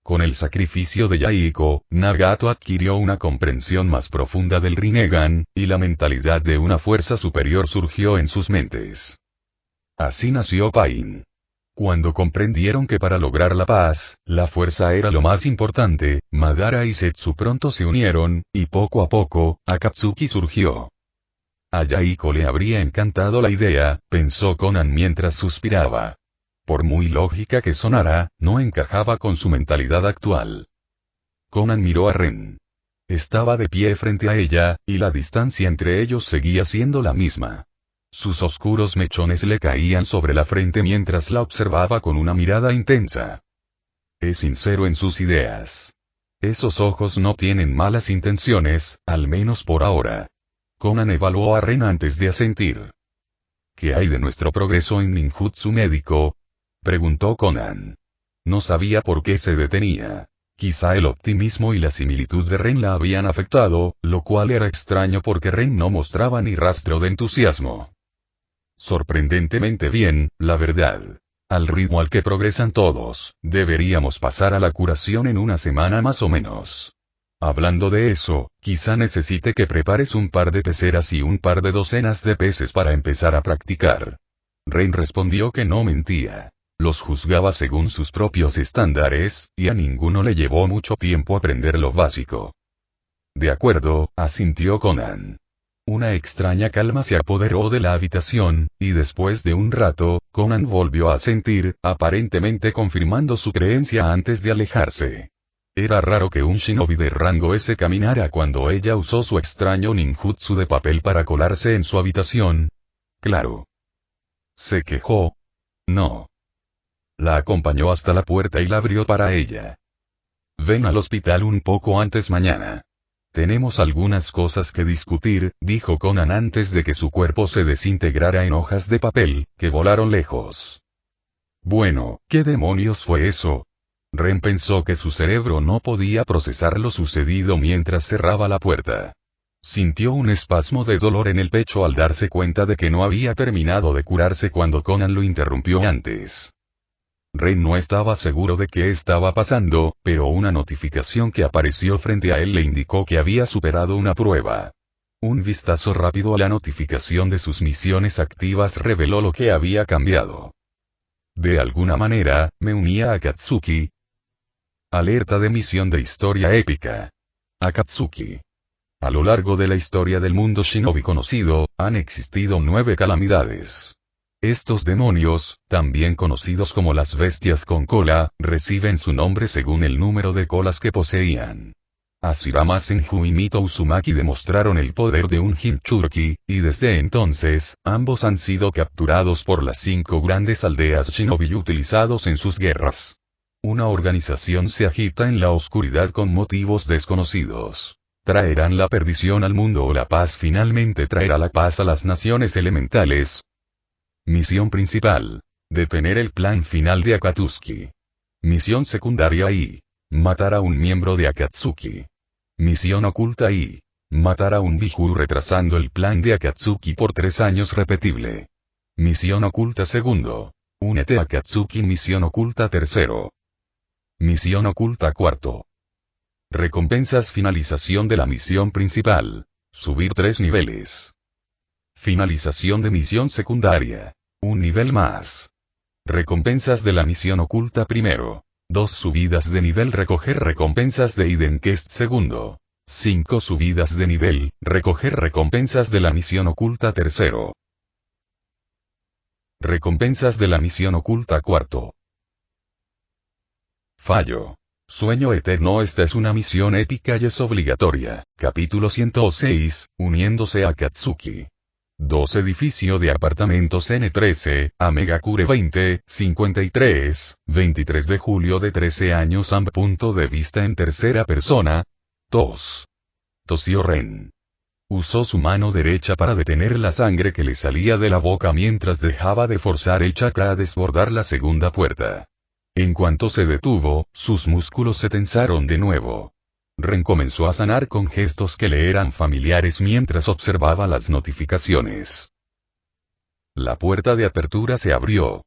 Con el sacrificio de Yahiko, Nagato adquirió una comprensión más profunda del Rinnegan, y la mentalidad de una fuerza superior surgió en sus mentes. Así nació Pain. Cuando comprendieron que para lograr la paz, la fuerza era lo más importante, Madara y Setsu pronto se unieron, y poco a poco, Akatsuki surgió. A Yahiko le habría encantado la idea, pensó Conan mientras suspiraba. Por muy lógica que sonara, no encajaba con su mentalidad actual. Conan miró a Ren. Estaba de pie frente a ella, y la distancia entre ellos seguía siendo la misma. Sus oscuros mechones le caían sobre la frente mientras la observaba con una mirada intensa. Es sincero en sus ideas. Esos ojos no tienen malas intenciones, al menos por ahora. Conan evaluó a Ren antes de asentir. ¿Qué hay de nuestro progreso en ninjutsu médico?, preguntó Conan. No sabía por qué se detenía. Quizá el optimismo y la similitud de Ren la habían afectado, lo cual era extraño porque Ren no mostraba ni rastro de entusiasmo. Sorprendentemente bien, la verdad. Al ritmo al que progresan todos, deberíamos pasar a la curación en una semana más o menos. Hablando de eso, quizá necesite que prepares un par de peceras y un par de docenas de peces para empezar a practicar. Ren respondió que no mentía. Los juzgaba según sus propios estándares, y a ninguno le llevó mucho tiempo aprender lo básico. De acuerdo, asintió Conan. Una extraña calma se apoderó de la habitación, y después de un rato, Conan volvió a asentir, aparentemente confirmando su creencia antes de alejarse. Era raro que un shinobi de rango S caminara cuando ella usó su extraño ninjutsu de papel para colarse en su habitación. Claro. ¿Se quejó? No. La acompañó hasta la puerta y la abrió para ella. Ven al hospital un poco antes mañana. Tenemos algunas cosas que discutir, dijo Conan antes de que su cuerpo se desintegrara en hojas de papel, que volaron lejos. Bueno, ¿qué demonios fue eso? Ren pensó que su cerebro no podía procesar lo sucedido mientras cerraba la puerta. Sintió un espasmo de dolor en el pecho al darse cuenta de que no había terminado de curarse cuando Conan lo interrumpió antes. Ren no estaba seguro de qué estaba pasando, pero una notificación que apareció frente a él le indicó que había superado una prueba. Un vistazo rápido a la notificación de sus misiones activas reveló lo que había cambiado. De alguna manera, me unía a Akatsuki. Alerta de misión de historia épica. Akatsuki. A lo largo de la historia del mundo shinobi conocido, han existido 9 calamidades. Estos demonios, también conocidos como las bestias con cola, reciben su nombre según el número de colas que poseían. Hashirama Senju y Mito Uzumaki demostraron el poder de un Jinchuriki, y desde entonces, ambos han sido capturados por las 5 grandes aldeas shinobi y utilizados en sus guerras. Una organización se agita en la oscuridad con motivos desconocidos. ¿Traerán la perdición al mundo o la paz finalmente traerá la paz a las naciones elementales? Misión principal. Detener el plan final de Akatsuki. Misión secundaria I. Matar a un miembro de Akatsuki. Misión oculta I. Matar a un Biju retrasando el plan de Akatsuki por 3 años repetible. Misión oculta segundo. Únete a Akatsuki. Misión oculta tercero. Misión oculta cuarto. Recompensas. Finalización de la misión principal. Subir 3 niveles. Finalización de misión secundaria. Un nivel más. Recompensas de la misión oculta primero. 2 subidas de nivel. Recoger recompensas de Hidden Quest segundo. 5 subidas de nivel. Recoger recompensas de la misión oculta tercero. Recompensas de la misión oculta cuarto. Fallo. Sueño eterno. Esta es una misión épica y es obligatoria. Capítulo 106, uniéndose a Akatsuki. 2 Edificio de apartamentos N13, Amegakure 20, 53, 23 de julio de 13 años. Punto de vista en tercera persona. Tosió Ren. Usó su mano derecha para detener la sangre que le salía de la boca mientras dejaba de forzar el chakra a desbordar la segunda puerta. En cuanto se detuvo, sus músculos se tensaron de nuevo. Ren comenzó a sanar con gestos que le eran familiares mientras observaba las notificaciones. La puerta de apertura se abrió.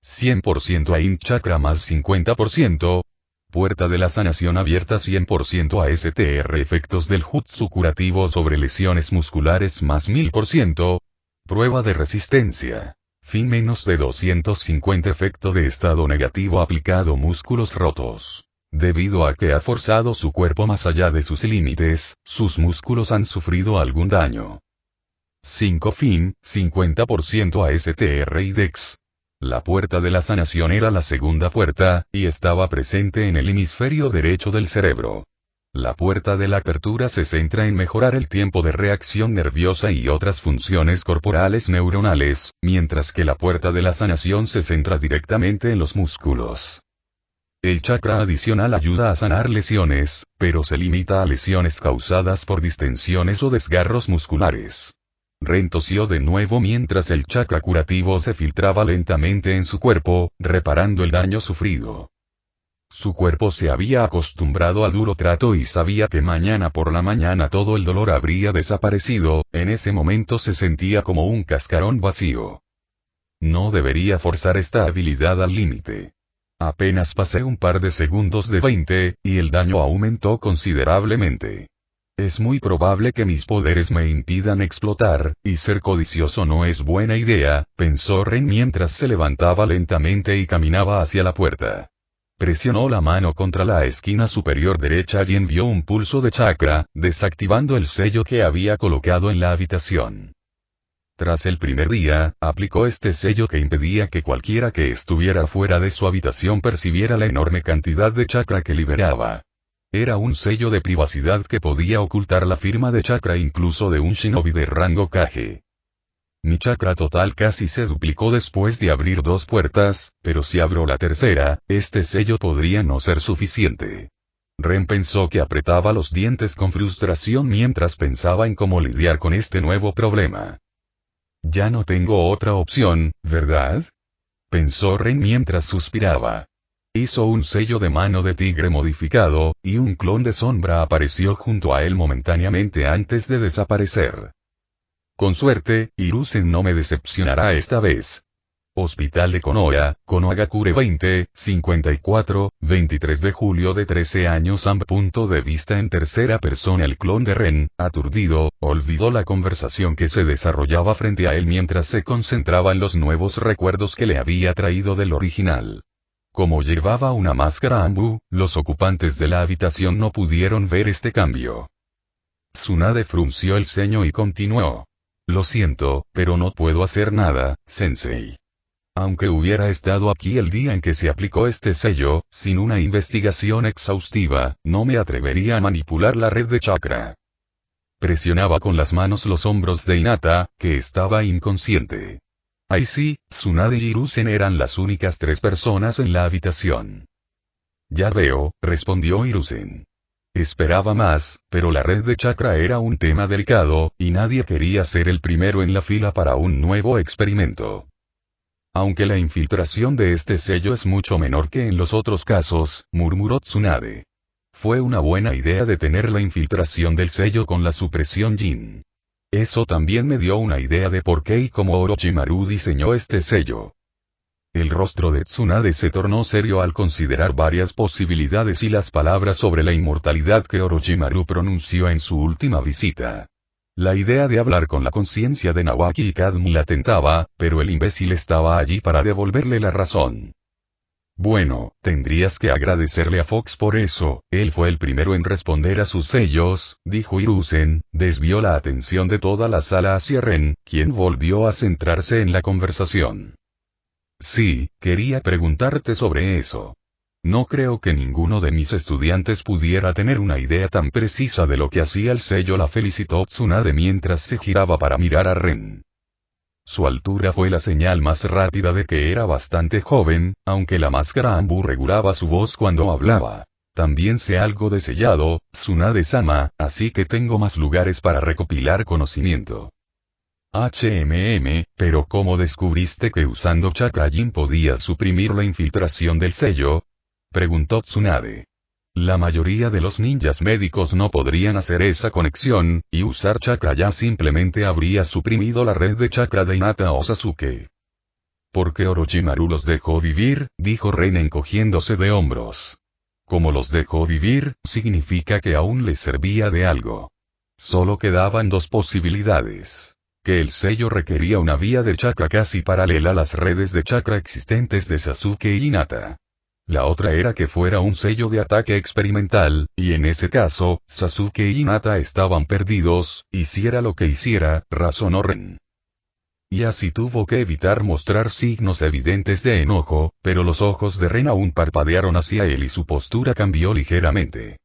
100% AIN chakra más 50%. Puerta de la sanación abierta 100% ASTR efectos del jutsu curativo sobre lesiones musculares más 1000%. Prueba de resistencia. Fin menos de 250 efecto de estado negativo aplicado músculos rotos. Debido a que ha forzado su cuerpo más allá de sus límites, sus músculos han sufrido algún daño. 5 Fin, 50% ASTR y DEX. La puerta de la sanación era la segunda puerta, y estaba presente en el hemisferio derecho del cerebro. La puerta de la apertura se centra en mejorar el tiempo de reacción nerviosa y otras funciones corporales neuronales, mientras que la puerta de la sanación se centra directamente en los músculos. El chakra adicional ayuda a sanar lesiones, pero se limita a lesiones causadas por distensiones o desgarros musculares. Ren tosió de nuevo mientras el chakra curativo se filtraba lentamente en su cuerpo, reparando el daño sufrido. Su cuerpo se había acostumbrado al duro trato y sabía que mañana por la mañana todo el dolor habría desaparecido, en ese momento se sentía como un cascarón vacío. No debería forzar esta habilidad al límite. Apenas pasé un par de segundos de 20, y el daño aumentó considerablemente. Es muy probable que mis poderes me impidan explotar, y ser codicioso no es buena idea, pensó Ren mientras se levantaba lentamente y caminaba hacia la puerta. Presionó la mano contra la esquina superior derecha y envió un pulso de chakra, desactivando el sello que había colocado en la habitación. Tras el primer día, aplicó este sello que impedía que cualquiera que estuviera fuera de su habitación percibiera la enorme cantidad de chakra que liberaba. Era un sello de privacidad que podía ocultar la firma de chakra incluso de un shinobi de rango Kage. Mi chakra total casi se duplicó después de abrir 2 puertas, pero si abro la tercera, este sello podría no ser suficiente. Ren pensó que apretaba los dientes con frustración mientras pensaba en cómo lidiar con este nuevo problema. Ya no tengo otra opción, ¿verdad? Pensó Ren mientras suspiraba. Hizo un sello de mano de tigre modificado, y un clon de sombra apareció junto a él momentáneamente antes de desaparecer. Con suerte, Hiruzen no me decepcionará esta vez. Hospital de Konoha, Konohagakure 20, 54, 23 de julio de 13 años. Punto de vista en tercera persona. El clon de Ren, aturdido, olvidó la conversación que se desarrollaba frente a él mientras se concentraba en los nuevos recuerdos que le había traído del original. Como llevaba una máscara Ambu, los ocupantes de la habitación no pudieron ver este cambio. Tsunade frunció el ceño y continuó. Lo siento, pero no puedo hacer nada, sensei. Aunque hubiera estado aquí el día en que se aplicó este sello, sin una investigación exhaustiva, no me atrevería a manipular la red de chakra. Presionaba con las manos los hombros de Hinata, que estaba inconsciente. Ahí sí, Tsunade y Hiruzen eran las únicas 3 personas en la habitación. Ya veo, respondió Hiruzen. Esperaba más, pero la red de chakra era un tema delicado, y nadie quería ser el primero en la fila para un nuevo experimento. Aunque la infiltración de este sello es mucho menor que en los otros casos, murmuró Tsunade. Fue una buena idea detener la infiltración del sello con la supresión Jin. Eso también me dio una idea de por qué y cómo Orochimaru diseñó este sello. El rostro de Tsunade se tornó serio al considerar varias posibilidades y las palabras sobre la inmortalidad que Orochimaru pronunció en su última visita. La idea de hablar con la conciencia de Nawaki y Kadmu la tentaba, pero el imbécil estaba allí para devolverle la razón. Bueno, tendrías que agradecerle a Fox por eso, él fue el primero en responder a sus sellos, dijo Hiruzen, desvió la atención de toda la sala hacia Ren, quien volvió a centrarse en la conversación. Sí, quería preguntarte sobre eso. No creo que ninguno de mis estudiantes pudiera tener una idea tan precisa de lo que hacía el sello, la felicitó Tsunade mientras se giraba para mirar a Ren. Su altura fue la señal más rápida de que era bastante joven, aunque la máscara Ambu regulaba su voz cuando hablaba. También sé algo de sellado, Tsunade-sama, así que tengo más lugares para recopilar conocimiento. Pero ¿cómo descubriste que usando Chakra Jin podías suprimir la infiltración del sello? Preguntó Tsunade. La mayoría de los ninjas médicos no podrían hacer esa conexión, y usar chakra ya simplemente habría suprimido la red de chakra de Hinata o Sasuke. «Porque Orochimaru los dejó vivir», dijo Ren encogiéndose de hombros. Como los dejó vivir, significa que aún les servía de algo. Solo quedaban dos posibilidades. Que el sello requería una vía de chakra casi paralela a las redes de chakra existentes de Sasuke y Hinata. La otra era que fuera un sello de ataque experimental, y en ese caso, Sasuke y Hinata estaban perdidos, hiciera lo que hiciera, razonó Ren. Y así tuvo que evitar mostrar signos evidentes de enojo, pero los ojos de Ren aún parpadearon hacia él y su postura cambió ligeramente.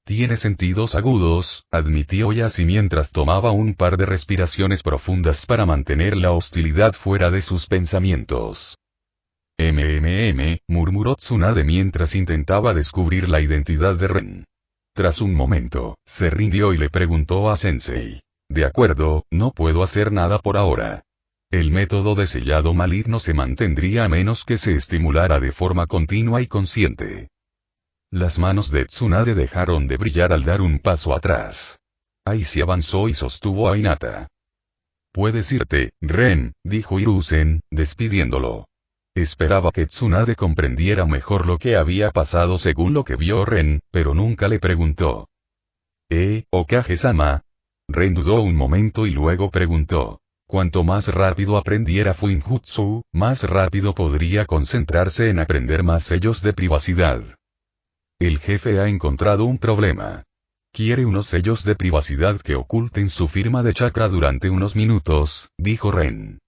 «Tiene sentidos agudos», admitió Yashi mientras tomaba un par de respiraciones profundas para mantener la hostilidad fuera de sus pensamientos. Murmuró Tsunade mientras intentaba descubrir la identidad de Ren. Tras un momento, se rindió y le preguntó a Sensei. «De acuerdo, no puedo hacer nada por ahora. El método de sellado maligno se mantendría a menos que se estimulara de forma continua y consciente». Las manos de Tsunade dejaron de brillar al dar un paso atrás. Aishi avanzó y sostuvo a Hinata. «Puedes irte, Ren», dijo Hiruzen, despidiéndolo. Esperaba que Tsunade comprendiera mejor lo que había pasado según lo que vio Ren, pero nunca le preguntó. Hokage-sama?» Ren dudó un momento y luego preguntó. Cuanto más rápido aprendiera Fuinjutsu, más rápido podría concentrarse en aprender más sellos de privacidad. El jefe ha encontrado un problema. Quiere unos sellos de privacidad que oculten su firma de chakra durante unos minutos, dijo Ren.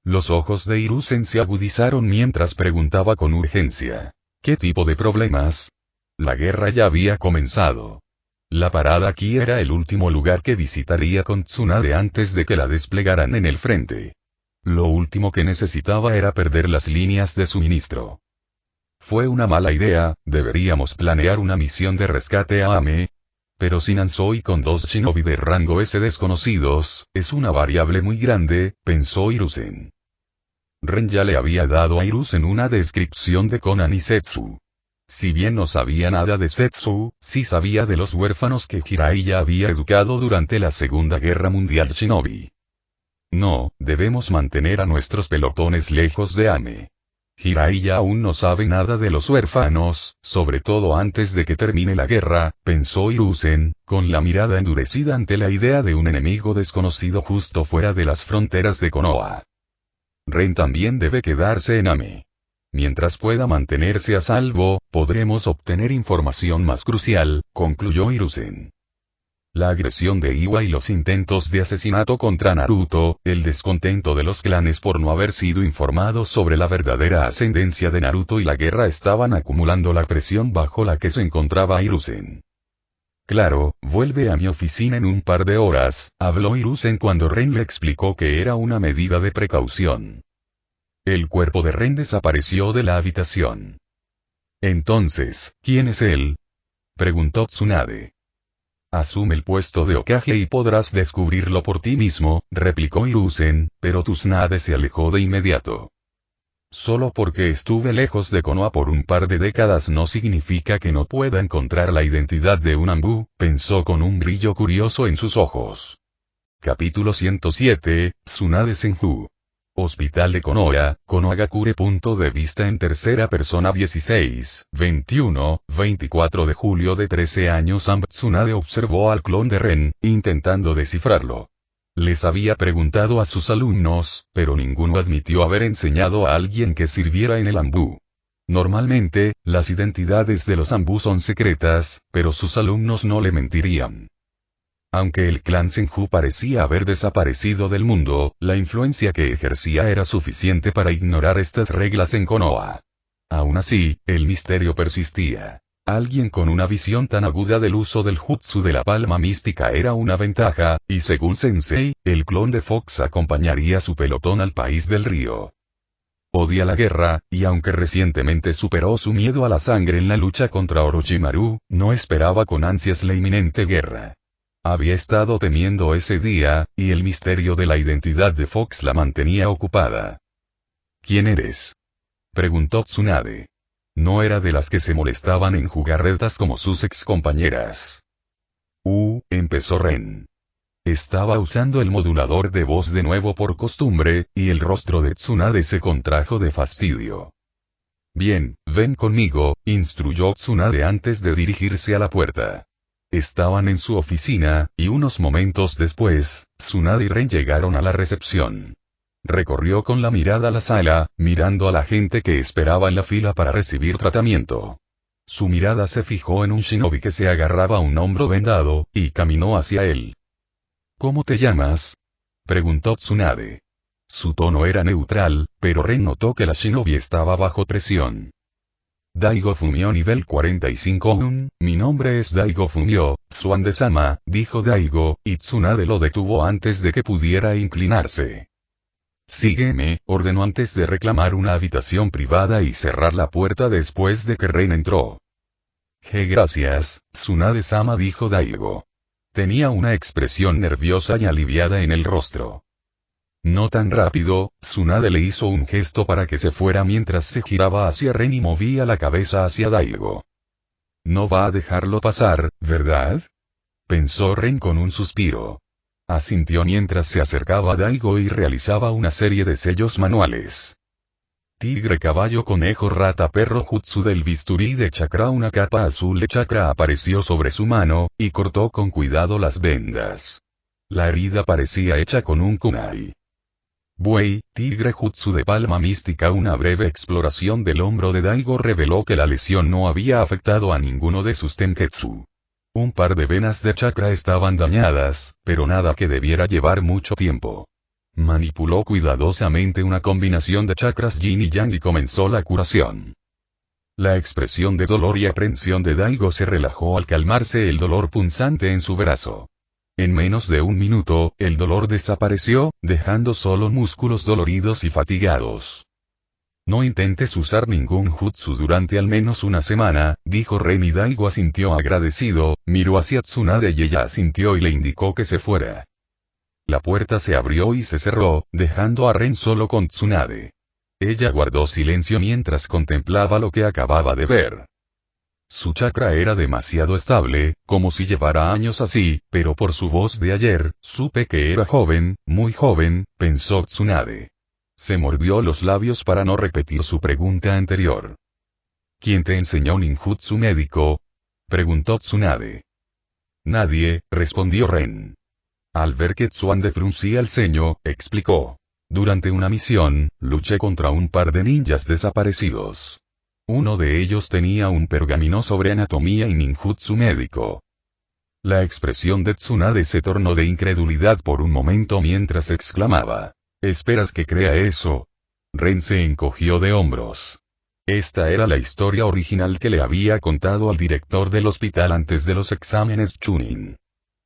Los ojos de Hiruzen se agudizaron mientras preguntaba con urgencia. ¿Qué tipo de problemas? La guerra ya había comenzado. La parada aquí era el último lugar que visitaría con Tsunade antes de que la desplegaran en el frente. Lo último que necesitaba era perder las líneas de suministro. Fue una mala idea, deberíamos planear una misión de rescate a Ame. Pero sin Hanzō y con 2 shinobi de rango S desconocidos, es una variable muy grande, pensó Hiruzen. Ren ya le había dado a Hiruzen una descripción de Konan y Setsu. Si bien no sabía nada de Setsu, sí sabía de los huérfanos que Jiraiya había educado durante la Segunda Guerra Mundial Shinobi. No, debemos mantener a nuestros pelotones lejos de Ame. Jiraiya aún no sabe nada de los huérfanos, sobre todo antes de que termine la guerra, pensó Hiruzen, con la mirada endurecida ante la idea de un enemigo desconocido justo fuera de las fronteras de Konoha. Ren también debe quedarse en Ame. Mientras pueda mantenerse a salvo, podremos obtener información más crucial, concluyó Hiruzen. La agresión de Iwa y los intentos de asesinato contra Naruto, el descontento de los clanes por no haber sido informados sobre la verdadera ascendencia de Naruto y la guerra estaban acumulando la presión bajo la que se encontraba Hiruzen. Claro, vuelve a mi oficina en un par de horas, habló Hiruzen cuando Ren le explicó que era una medida de precaución. El cuerpo de Ren desapareció de la habitación. Entonces, ¿quién es él?, preguntó Tsunade. Asume el puesto de Hokage y podrás descubrirlo por ti mismo, replicó Hiruzen, pero Tsunade se alejó de inmediato. Solo porque estuve lejos de Konoha por un par de décadas no significa que no pueda encontrar la identidad de un Anbu, pensó con un brillo curioso en sus ojos. Capítulo 107, Tsunade Senju. Hospital de Konoha, Konohagakure. Punto de vista en tercera persona. 16, 21, 24 de julio de 13 años. Tsunade observó al clon de Ren, intentando descifrarlo. Les había preguntado a sus alumnos, pero ninguno admitió haber enseñado a alguien que sirviera en el Anbu. Normalmente, las identidades de los Anbu son secretas, pero sus alumnos no le mentirían. Aunque el clan Senju parecía haber desaparecido del mundo, la influencia que ejercía era suficiente para ignorar estas reglas en Konoha. Aún así, el misterio persistía. Alguien con una visión tan aguda del uso del jutsu de la palma mística era una ventaja, y según Sensei, el clon de Fox acompañaría a su pelotón al país del río. Odia la guerra, y aunque recientemente superó su miedo a la sangre en la lucha contra Orochimaru, no esperaba con ansias la inminente guerra. Había estado temiendo ese día, y el misterio de la identidad de Fox la mantenía ocupada. ¿Quién eres?, preguntó Tsunade. No era de las que se molestaban en jugarretas como sus excompañeras. Empezó Ren. Estaba usando el modulador de voz de nuevo por costumbre, y el rostro de Tsunade se contrajo de fastidio. Bien, ven conmigo, instruyó Tsunade antes de dirigirse a la puerta. Estaban en su oficina, y unos momentos después, Tsunade y Ren llegaron a la recepción. Recorrió con la mirada la sala, mirando a la gente que esperaba en la fila para recibir tratamiento. Su mirada se fijó en un shinobi que se agarraba a un hombro vendado, y caminó hacia él. ¿Cómo te llamas?, preguntó Tsunade. Su tono era neutral, pero Ren notó que la shinobi estaba bajo presión. Daigo Fumio nivel 45. Mi nombre es Daigo Fumio, Tsuande-sama, dijo Daigo, y Tsunade lo detuvo antes de que pudiera inclinarse. Sígueme, ordenó antes de reclamar una habitación privada y cerrar la puerta después de que Ren entró. Gracias, Tsunade-sama, dijo Daigo. Tenía una expresión nerviosa y aliviada en el rostro. No tan rápido, Tsunade le hizo un gesto para que se fuera mientras se giraba hacia Ren y movía la cabeza hacia Daigo. No va a dejarlo pasar, ¿verdad?, pensó Ren con un suspiro. Asintió mientras se acercaba a Daigo y realizaba una serie de sellos manuales. Tigre, caballo, conejo, rata, perro, jutsu del bisturí de chakra. Una capa azul de chakra apareció sobre su mano, y cortó con cuidado las vendas. La herida parecía hecha con un kunai. Buey, tigre, jutsu de palma mística. Una breve exploración del hombro de Daigo reveló que la lesión no había afectado a ninguno de sus tenketsu. Un par de venas de chakra estaban dañadas, pero nada que debiera llevar mucho tiempo. Manipuló cuidadosamente una combinación de chakras yin y yang y comenzó la curación. La expresión de dolor y aprensión de Daigo se relajó al calmarse el dolor punzante en su brazo. En menos de un minuto, el dolor desapareció, dejando solo músculos doloridos y fatigados. No intentes usar ningún jutsu durante al menos una semana, dijo Ren, y Daigo asintió agradecido, miró hacia Tsunade y ella asintió y le indicó que se fuera. La puerta se abrió y se cerró, dejando a Ren solo con Tsunade. Ella guardó silencio mientras contemplaba lo que acababa de ver. Su chakra era demasiado estable, como si llevara años así, pero por su voz de ayer, supe que era joven, muy joven, pensó Tsunade. Se mordió los labios para no repetir su pregunta anterior. ¿Quién te enseñó ninjutsu médico?, preguntó Tsunade. Nadie, respondió Ren. Al ver que Tsuande fruncía el ceño, explicó. Durante una misión, luché contra un par de ninjas desaparecidos. Uno de ellos tenía un pergamino sobre anatomía y ninjutsu médico. La expresión de Tsunade se tornó de incredulidad por un momento mientras exclamaba. ¿Esperas que crea eso? Ren se encogió de hombros. Esta era la historia original que le había contado al director del hospital antes de los exámenes Chunin.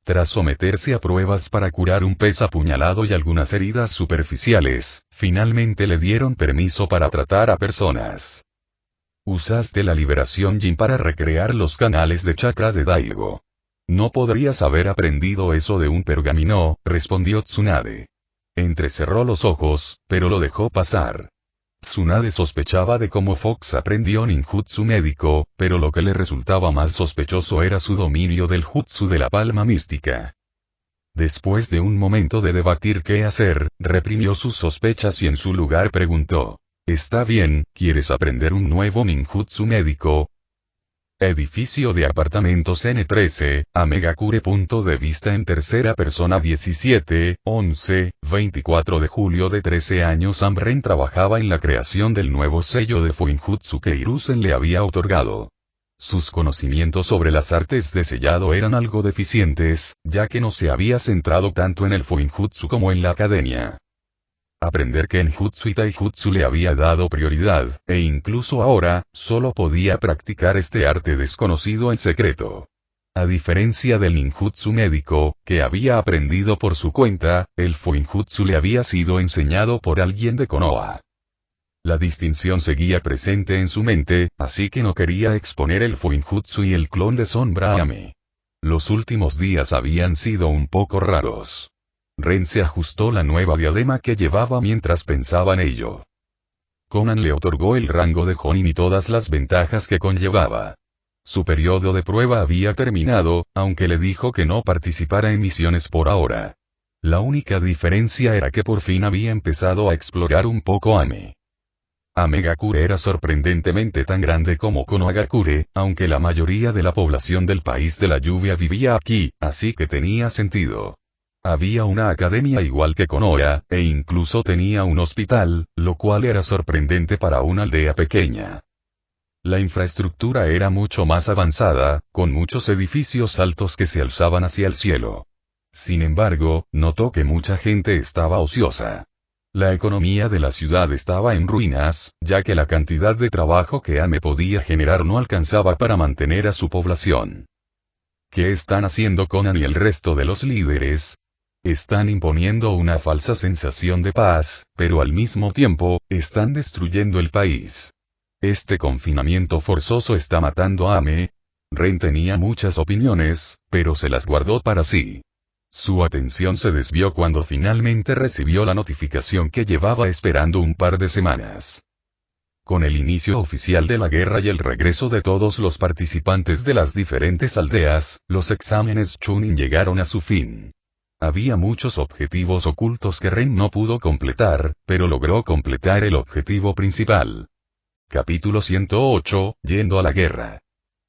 Tras someterse a pruebas para curar un pez apuñalado y algunas heridas superficiales, finalmente le dieron permiso para tratar a personas. Usaste la liberación Yin para recrear los canales de chakra de Daigo. No podrías haber aprendido eso de un pergamino, respondió Tsunade. Entrecerró los ojos, pero lo dejó pasar. Tsunade sospechaba de cómo Fox aprendió ninjutsu médico, pero lo que le resultaba más sospechoso era su dominio del jutsu de la palma mística. Después de un momento de debatir qué hacer, reprimió sus sospechas y en su lugar preguntó. Está bien, ¿quieres aprender un nuevo ninjutsu médico? Edificio de apartamentos N13, Amegakure. Punto de vista en tercera persona. 24 de julio de 13 años. Ren trabajaba en la creación del nuevo sello de Fuinjutsu que Hiruzen le había otorgado. Sus conocimientos sobre las artes de sellado eran algo deficientes, ya que no se había centrado tanto en el Fuinjutsu como en la academia. Aprender Kenjutsu y Taijutsu le había dado prioridad, e incluso ahora, solo podía practicar este arte desconocido en secreto. A diferencia del ninjutsu médico, que había aprendido por su cuenta, el Fuinjutsu le había sido enseñado por alguien de Konoha. La distinción seguía presente en su mente, así que no quería exponer el Fuinjutsu y el clon de Sombra Ame. Los últimos días habían sido un poco raros. Ren se ajustó la nueva diadema que llevaba mientras pensaba en ello. Conan le otorgó el rango de Jonin y todas las ventajas que conllevaba. Su periodo de prueba había terminado, aunque le dijo que no participara en misiones por ahora. La única diferencia era que por fin había empezado a explorar un poco Ame. Amegakure era sorprendentemente tan grande como Konohagakure, aunque la mayoría de la población del país de la lluvia vivía aquí, así que tenía sentido. Había una academia igual que Konoha, e incluso tenía un hospital, lo cual era sorprendente para una aldea pequeña. La infraestructura era mucho más avanzada, con muchos edificios altos que se alzaban hacia el cielo. Sin embargo, notó que mucha gente estaba ociosa. La economía de la ciudad estaba en ruinas, ya que la cantidad de trabajo que Ame podía generar no alcanzaba para mantener a su población. ¿Qué están haciendo Conan y el resto de los líderes? Están imponiendo una falsa sensación de paz, pero al mismo tiempo, están destruyendo el país. Este confinamiento forzoso está matando a Ame. Ren tenía muchas opiniones, pero se las guardó para sí. Su atención se desvió cuando finalmente recibió la notificación que llevaba esperando un par de semanas. Con el inicio oficial de la guerra y el regreso de todos los participantes de las diferentes aldeas, los exámenes Chunin llegaron a su fin. Había muchos objetivos ocultos que Ren no pudo completar, pero logró completar el objetivo principal. Capítulo 108, Yendo a la guerra.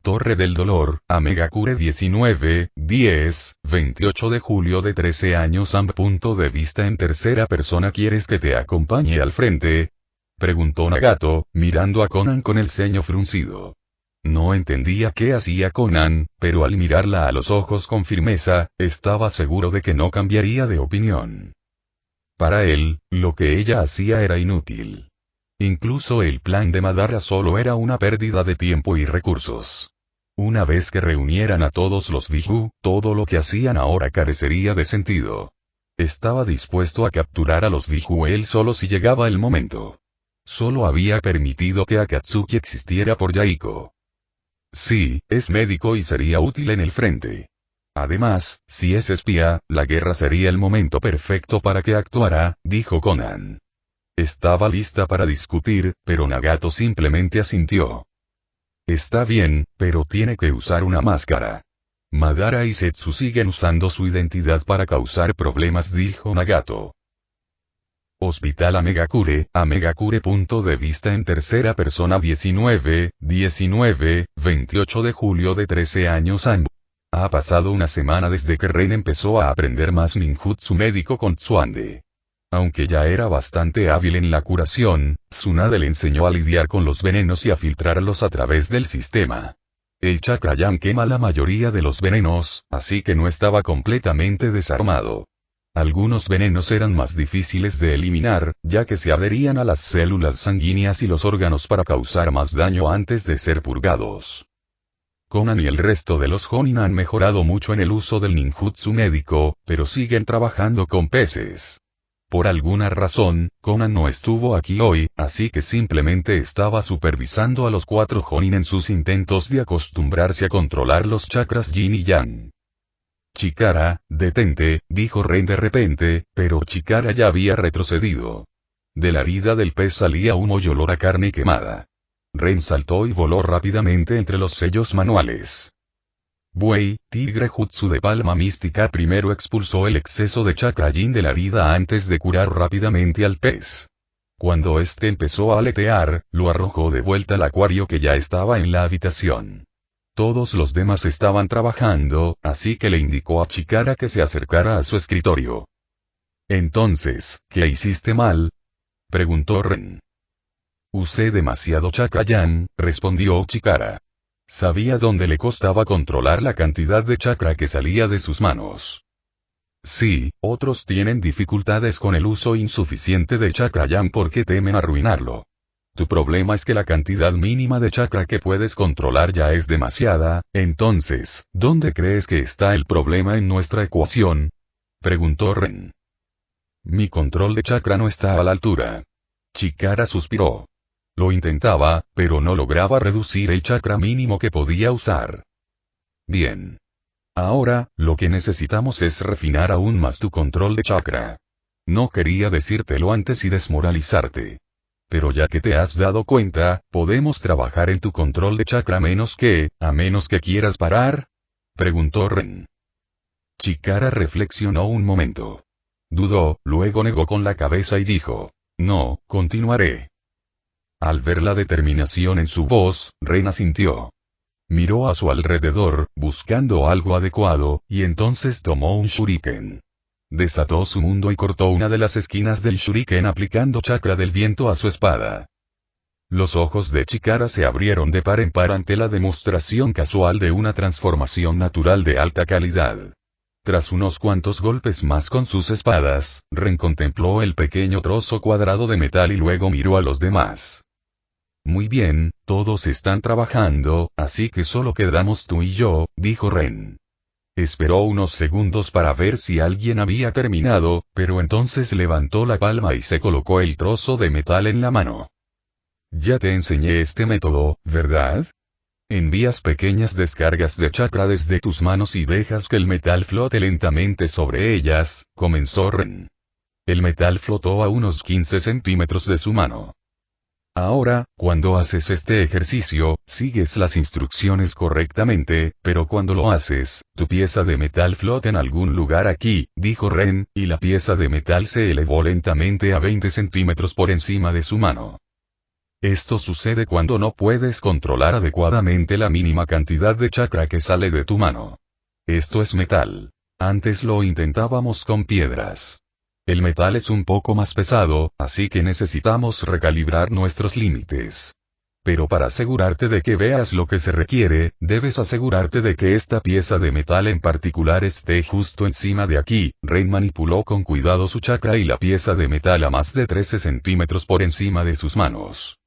Torre del Dolor, Amegakure 19, 10, 28 de julio de 13 años. Punto de vista en tercera persona. ¿Quieres que te acompañe al frente? Preguntó Nagato, mirando a Conan con el ceño fruncido. No entendía qué hacía Conan, pero al mirarla a los ojos con firmeza, estaba seguro de que no cambiaría de opinión. Para él, lo que ella hacía era inútil. Incluso el plan de Madara solo era una pérdida de tiempo y recursos. Una vez que reunieran a todos los Biju, todo lo que hacían ahora carecería de sentido. Estaba dispuesto a capturar a los Biju él solo si llegaba el momento. Solo había permitido que Akatsuki existiera por Yaiko. Sí, es médico y sería útil en el frente. Además, si es espía, la guerra sería el momento perfecto para que actuara, dijo Conan. Estaba lista para discutir, pero Nagato simplemente asintió. Está bien, pero tiene que usar una máscara. Madara y Setsu siguen usando su identidad para causar problemas, dijo Nagato. Hospital Amegakure, Amegakure. Punto de vista en tercera persona. 19, 28 de julio de 13 años. Ha pasado una semana desde que Ren empezó a aprender más ninjutsu médico con Tsuande. Aunque ya era bastante hábil en la curación, Tsunade le enseñó a lidiar con los venenos y a filtrarlos a través del sistema. El Chakrayan quema la mayoría de los venenos, así que no estaba completamente desarmado. Algunos venenos eran más difíciles de eliminar, ya que se adherían a las células sanguíneas y los órganos para causar más daño antes de ser purgados. Conan y el resto de los Jonin han mejorado mucho en el uso del ninjutsu médico, pero siguen trabajando con peces. Por alguna razón, Conan no estuvo aquí hoy, así que simplemente estaba supervisando a los 4 Jonin en sus intentos de acostumbrarse a controlar los chakras Yin y Yang. Chikara, detente, dijo Ren de repente, pero Chikara ya había retrocedido. De la herida del pez salía humo y olor a carne quemada. Ren saltó y voló rápidamente entre los sellos manuales. Buey, tigre jutsu de palma mística. Primero expulsó el exceso de chakra yin de la herida antes de curar rápidamente al pez. Cuando este empezó a aletear, lo arrojó de vuelta al acuario que ya estaba en la habitación. Todos los demás estaban trabajando, así que le indicó a Chikara que se acercara a su escritorio. Entonces, ¿qué hiciste mal? Preguntó Ren. Usé demasiado chakra yan, respondió Chikara. Sabía dónde le costaba controlar la cantidad de chakra que salía de sus manos. Sí, otros tienen dificultades con el uso insuficiente de chakra yan porque temen arruinarlo. Tu problema es que la cantidad mínima de chakra que puedes controlar ya es demasiada. Entonces, ¿dónde crees que está el problema en nuestra ecuación? Preguntó Ren. Mi control de chakra no está a la altura. Chikara suspiró. Lo intentaba, pero no lograba reducir el chakra mínimo que podía usar. Bien. Ahora, lo que necesitamos es refinar aún más tu control de chakra. No quería decírtelo antes y desmoralizarte. Pero ya que te has dado cuenta, ¿podemos trabajar en tu control de chakra a menos que quieras parar? Preguntó Ren. Chikara reflexionó un momento. Dudó, luego negó con la cabeza y dijo, no, continuaré. Al ver la determinación en su voz, Ren asintió. Miró a su alrededor, buscando algo adecuado, y entonces tomó un shuriken. Desató su mundo y cortó una de las esquinas del shuriken aplicando chakra del viento a su espada. Los ojos de Chikara se abrieron de par en par ante la demostración casual de una transformación natural de alta calidad. Tras unos cuantos golpes más con sus espadas, Ren contempló el pequeño trozo cuadrado de metal y luego miró a los demás. Muy bien, todos están trabajando, así que solo quedamos tú y yo, dijo Ren. Esperó unos segundos para ver si alguien había terminado, pero entonces levantó la palma y se colocó el trozo de metal en la mano. Ya te enseñé este método, ¿verdad? Envías pequeñas descargas de chakra desde tus manos y dejas que el metal flote lentamente sobre ellas, comenzó Ren. El metal flotó a unos 15 centímetros de su mano. Ahora, cuando haces este ejercicio, sigues las instrucciones correctamente, pero cuando lo haces, tu pieza de metal flota en algún lugar aquí, dijo Ren, y la pieza de metal se elevó lentamente a 20 centímetros por encima de su mano. Esto sucede cuando no puedes controlar adecuadamente la mínima cantidad de chakra que sale de tu mano. Esto es metal. Antes lo intentábamos con piedras. El metal es un poco más pesado, así que necesitamos recalibrar nuestros límites. Pero para asegurarte de que veas lo que se requiere, debes asegurarte de que esta pieza de metal en particular esté justo encima de aquí. Ren manipuló con cuidado su chakra y la pieza de metal a más de 13 centímetros por encima de sus manos.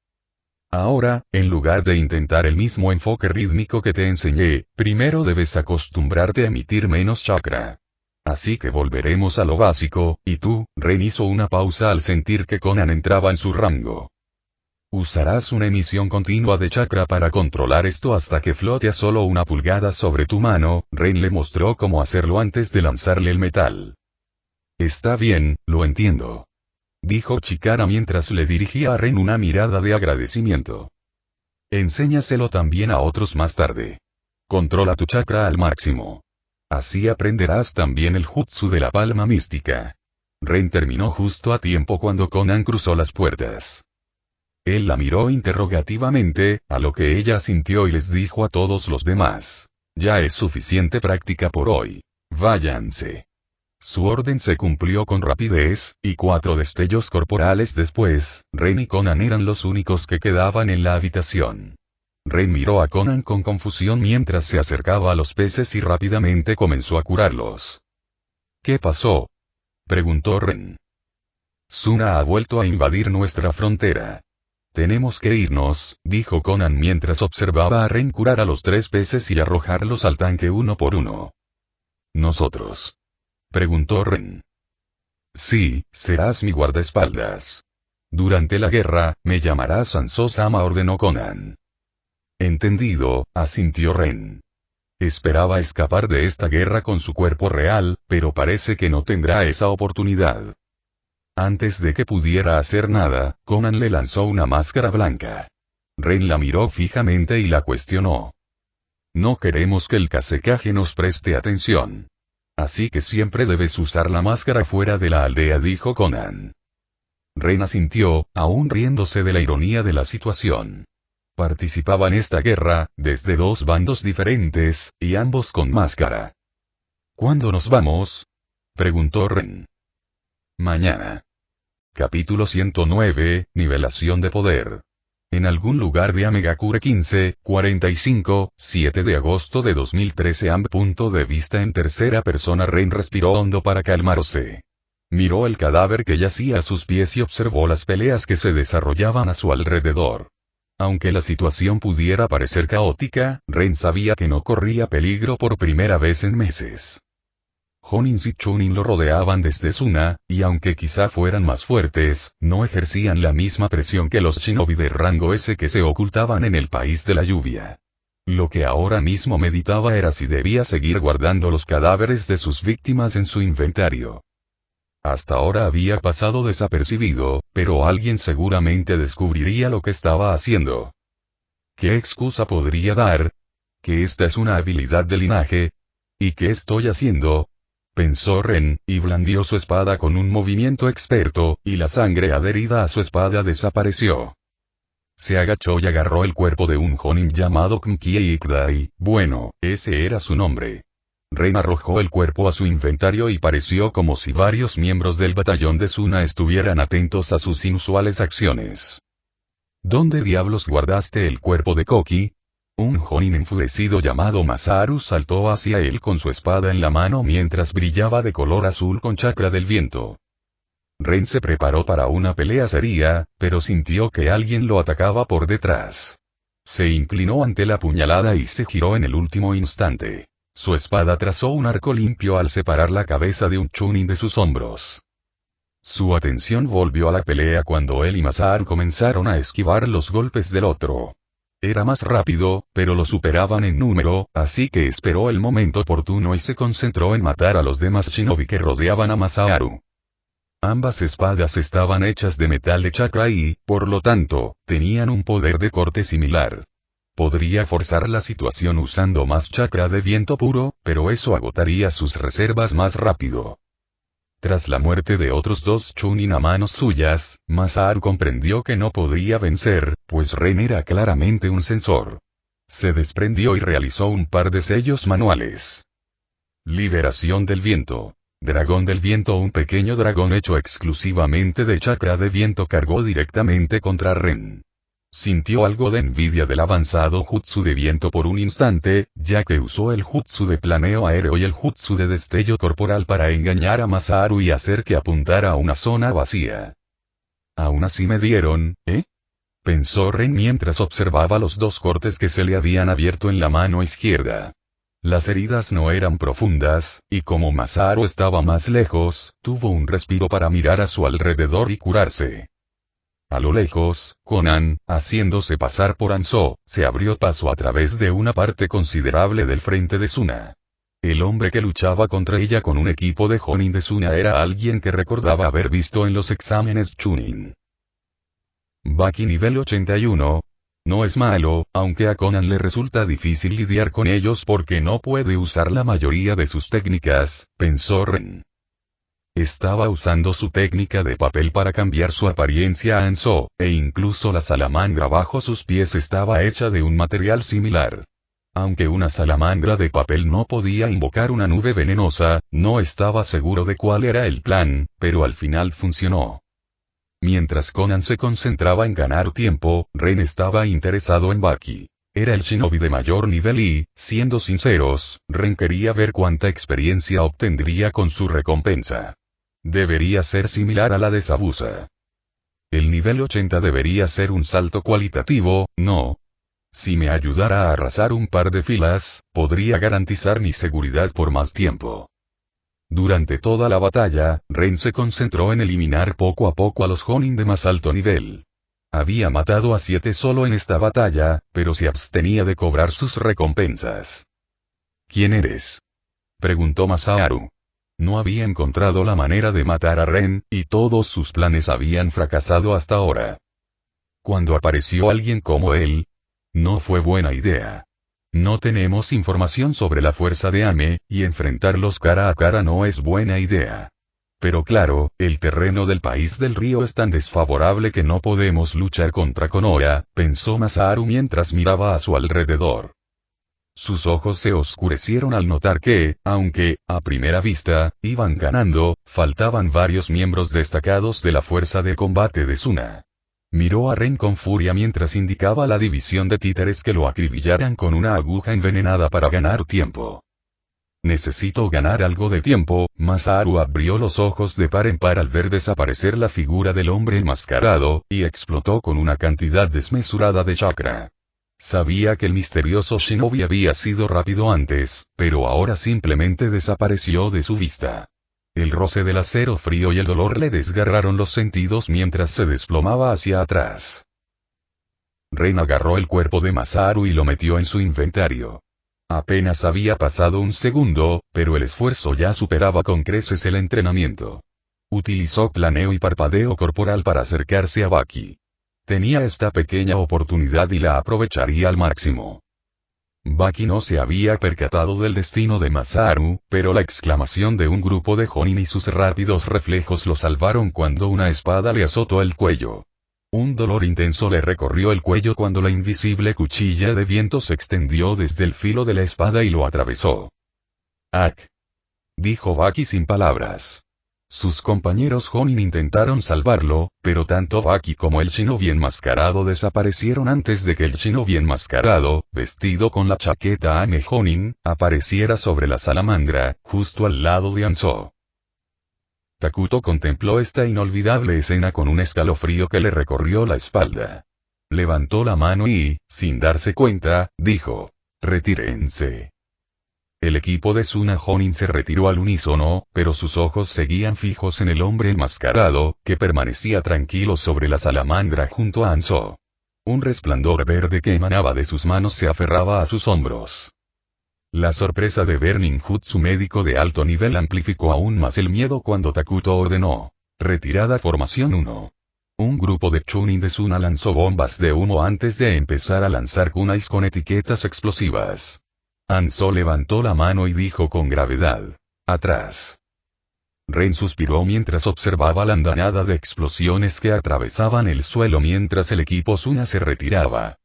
Ahora, en lugar de intentar el mismo enfoque rítmico que te enseñé, primero debes acostumbrarte a emitir menos chakra. Así que volveremos a lo básico, y tú, Ren hizo una pausa al sentir que Conan entraba en su rango. Usarás una emisión continua de chakra para controlar esto hasta que flote a solo 1 pulgada sobre tu mano. Ren le mostró cómo hacerlo antes de lanzarle el metal. Está bien, lo entiendo. Dijo Chikara mientras le dirigía a Ren una mirada de agradecimiento. Enséñaselo también a otros más tarde. Controla tu chakra al máximo. Así aprenderás también el jutsu de la palma mística. Ren terminó justo a tiempo cuando Conan cruzó las puertas. Él la miró interrogativamente, a lo que ella asintió y les dijo a todos los demás. Ya es suficiente práctica por hoy. Váyanse. Su orden se cumplió con rapidez, y 4 destellos corporales después, Ren y Conan eran los únicos que quedaban en la habitación. Ren miró a Conan con confusión mientras se acercaba a los peces y rápidamente comenzó a curarlos. ¿Qué pasó? Preguntó Ren. Suna ha vuelto a invadir nuestra frontera. Tenemos que irnos, dijo Conan mientras observaba a Ren curar a los 3 peces y arrojarlos al tanque uno por uno. ¿Nosotros? Preguntó Ren. Sí, serás mi guardaespaldas. Durante la guerra, me llamarás Sanso-sama, ordenó Conan. Entendido, asintió Ren. Esperaba escapar de esta guerra con su cuerpo real, pero parece que no tendrá esa oportunidad. Antes de que pudiera hacer nada, Conan le lanzó una máscara blanca. Ren la miró fijamente y la cuestionó. No queremos que el Kazekage nos preste atención. Así que siempre debes usar la máscara fuera de la aldea, dijo Conan. Ren asintió, aún riéndose de la ironía de la situación. Participaba en esta guerra, desde 2 bandos diferentes, y ambos con máscara. ¿Cuándo nos vamos? Preguntó Ren. Mañana. Capítulo 109, Nivelación de Poder. En algún lugar de Amegakure 15, 45, 7 de agosto de 2013. Punto de vista en tercera persona. Ren respiró hondo para calmarse. Miró el cadáver que yacía a sus pies y observó las peleas que se desarrollaban a su alrededor. Aunque la situación pudiera parecer caótica, Ren sabía que no corría peligro por primera vez en meses. Jonin y Chunin lo rodeaban desde Suna, y aunque quizá fueran más fuertes, no ejercían la misma presión que los shinobi de rango S que se ocultaban en el país de la lluvia. Lo que ahora mismo meditaba era si debía seguir guardando los cadáveres de sus víctimas en su inventario. Hasta ahora había pasado desapercibido, pero alguien seguramente descubriría lo que estaba haciendo. ¿Qué excusa podría dar? ¿Que esta es una habilidad de linaje? ¿Y qué estoy haciendo? Pensó Ren, y blandió su espada con un movimiento experto, y la sangre adherida a su espada desapareció. Se agachó y agarró el cuerpo de un Jonin llamado K'Ki'Ikdai, bueno, ese era su nombre. Ren arrojó el cuerpo a su inventario y pareció como si varios miembros del batallón de Suna estuvieran atentos a sus inusuales acciones. ¿Dónde diablos guardaste el cuerpo de Koki? Un Jonin enfurecido llamado Masaru saltó hacia él con su espada en la mano mientras brillaba de color azul con chakra del viento. Ren se preparó para una pelea seria, pero sintió que alguien lo atacaba por detrás. Se inclinó ante la puñalada y se giró en el último instante. Su espada trazó un arco limpio al separar la cabeza de un Chunin de sus hombros. Su atención volvió a la pelea cuando él y Masaru comenzaron a esquivar los golpes del otro. Era más rápido, pero lo superaban en número, así que esperó el momento oportuno y se concentró en matar a los demás shinobi que rodeaban a Masaru. Ambas espadas estaban hechas de metal de chakra y, por lo tanto, tenían un poder de corte similar. Podría forzar la situación usando más chakra de viento puro, pero eso agotaría sus reservas más rápido. Tras la muerte de otros dos Chunin a manos suyas, Masaru comprendió que no podría vencer, pues Ren era claramente un sensor. Se desprendió y realizó un par de sellos manuales. Liberación del viento. Dragón del viento. Un pequeño dragón hecho exclusivamente de chakra de viento cargó directamente contra Ren. Sintió algo de envidia del avanzado jutsu de viento por un instante, ya que usó el jutsu de planeo aéreo y el jutsu de destello corporal para engañar a Masaru y hacer que apuntara a una zona vacía. Aún así me dieron, ¿eh? Pensó Ren mientras observaba los dos cortes que se le habían abierto en la mano izquierda. Las heridas no eran profundas, y como Masaru estaba más lejos, tuvo un respiro para mirar a su alrededor y curarse. A lo lejos, Conan, haciéndose pasar por Anso, se abrió paso a través de una parte considerable del frente de Suna. El hombre que luchaba contra ella con un equipo de Jonin de Suna era alguien que recordaba haber visto en los exámenes Chunin. Baki nivel 81. No es malo, aunque a Conan le resulta difícil lidiar con ellos porque no puede usar la mayoría de sus técnicas, pensó Ren. Estaba usando su técnica de papel para cambiar su apariencia a Anso, e incluso la salamandra bajo sus pies estaba hecha de un material similar. Aunque una salamandra de papel no podía invocar una nube venenosa, no estaba seguro de cuál era el plan, pero al final funcionó. Mientras Conan se concentraba en ganar tiempo, Ren estaba interesado en Baki. Era el shinobi de mayor nivel y, siendo sinceros, Ren quería ver cuánta experiencia obtendría con su recompensa. Debería ser similar a la de Zabuza. El nivel 80 debería ser un salto cualitativo, ¿no? Si me ayudara a arrasar un par de filas, podría garantizar mi seguridad por más tiempo. Durante toda la batalla, Ren se concentró en eliminar poco a poco a los Jonin de más alto nivel. Había matado a 7 solo en esta batalla, pero se abstenía de cobrar sus recompensas. ¿Quién eres?, preguntó Masaru. No había encontrado la manera de matar a Ren, y todos sus planes habían fracasado hasta ahora. Cuando apareció alguien como él, no fue buena idea. No tenemos información sobre la fuerza de Ame, y enfrentarlos cara a cara no es buena idea. Pero claro, el terreno del país del río es tan desfavorable que no podemos luchar contra Konoha, pensó Masaru mientras miraba a su alrededor. Sus ojos se oscurecieron al notar que, aunque, a primera vista, iban ganando, faltaban varios miembros destacados de la fuerza de combate de Suna. Miró a Ren con furia mientras indicaba a la división de títeres que lo acribillaran con una aguja envenenada para ganar tiempo. Necesito ganar algo de tiempo. Masaru abrió los ojos de par en par al ver desaparecer la figura del hombre enmascarado, y explotó con una cantidad desmesurada de chakra. Sabía que el misterioso shinobi había sido rápido antes, pero ahora simplemente desapareció de su vista. El roce del acero frío y el dolor le desgarraron los sentidos mientras se desplomaba hacia atrás. Ren agarró el cuerpo de Masaru y lo metió en su inventario. Apenas había pasado un segundo, pero el esfuerzo ya superaba con creces el entrenamiento. Utilizó planeo y parpadeo corporal para acercarse a Baki. Tenía esta pequeña oportunidad y la aprovecharía al máximo. Baki no se había percatado del destino de Masaru, pero la exclamación de un grupo de Jonin y sus rápidos reflejos lo salvaron cuando una espada le azotó el cuello. Un dolor intenso le recorrió el cuello cuando la invisible cuchilla de viento se extendió desde el filo de la espada y lo atravesó. «¡Ak!», dijo Baki sin palabras. Sus compañeros Jonin intentaron salvarlo, pero tanto Baki como el shinobi enmascarado desaparecieron antes de que el shinobi enmascarado, vestido con la chaqueta Ame Jonin, apareciera sobre la salamandra, justo al lado de Hanzo. Takuto contempló esta inolvidable escena con un escalofrío que le recorrió la espalda. Levantó la mano y, sin darse cuenta, dijo: «Retírense». El equipo de Suna Jonin se retiró al unísono, pero sus ojos seguían fijos en el hombre enmascarado, que permanecía tranquilo sobre la salamandra junto a Hanzo. Un resplandor verde que emanaba de sus manos se aferraba a sus hombros. La sorpresa de ver ninjutsu médico de alto nivel amplificó aún más el miedo cuando Takuto ordenó: «Retirada formación 1». Un grupo de chunin de Suna lanzó bombas de humo antes de empezar a lanzar kunais con etiquetas explosivas. Hanzo levantó la mano y dijo con gravedad: «Atrás». Ren suspiró mientras observaba la andanada de explosiones que atravesaban el suelo mientras el equipo Suna se retiraba.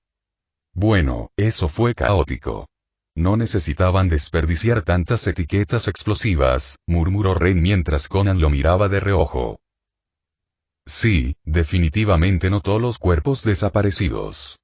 Bueno, eso fue caótico. No necesitaban desperdiciar tantas etiquetas explosivas, murmuró Ren mientras Conan lo miraba de reojo. Sí, definitivamente notó los cuerpos desaparecidos.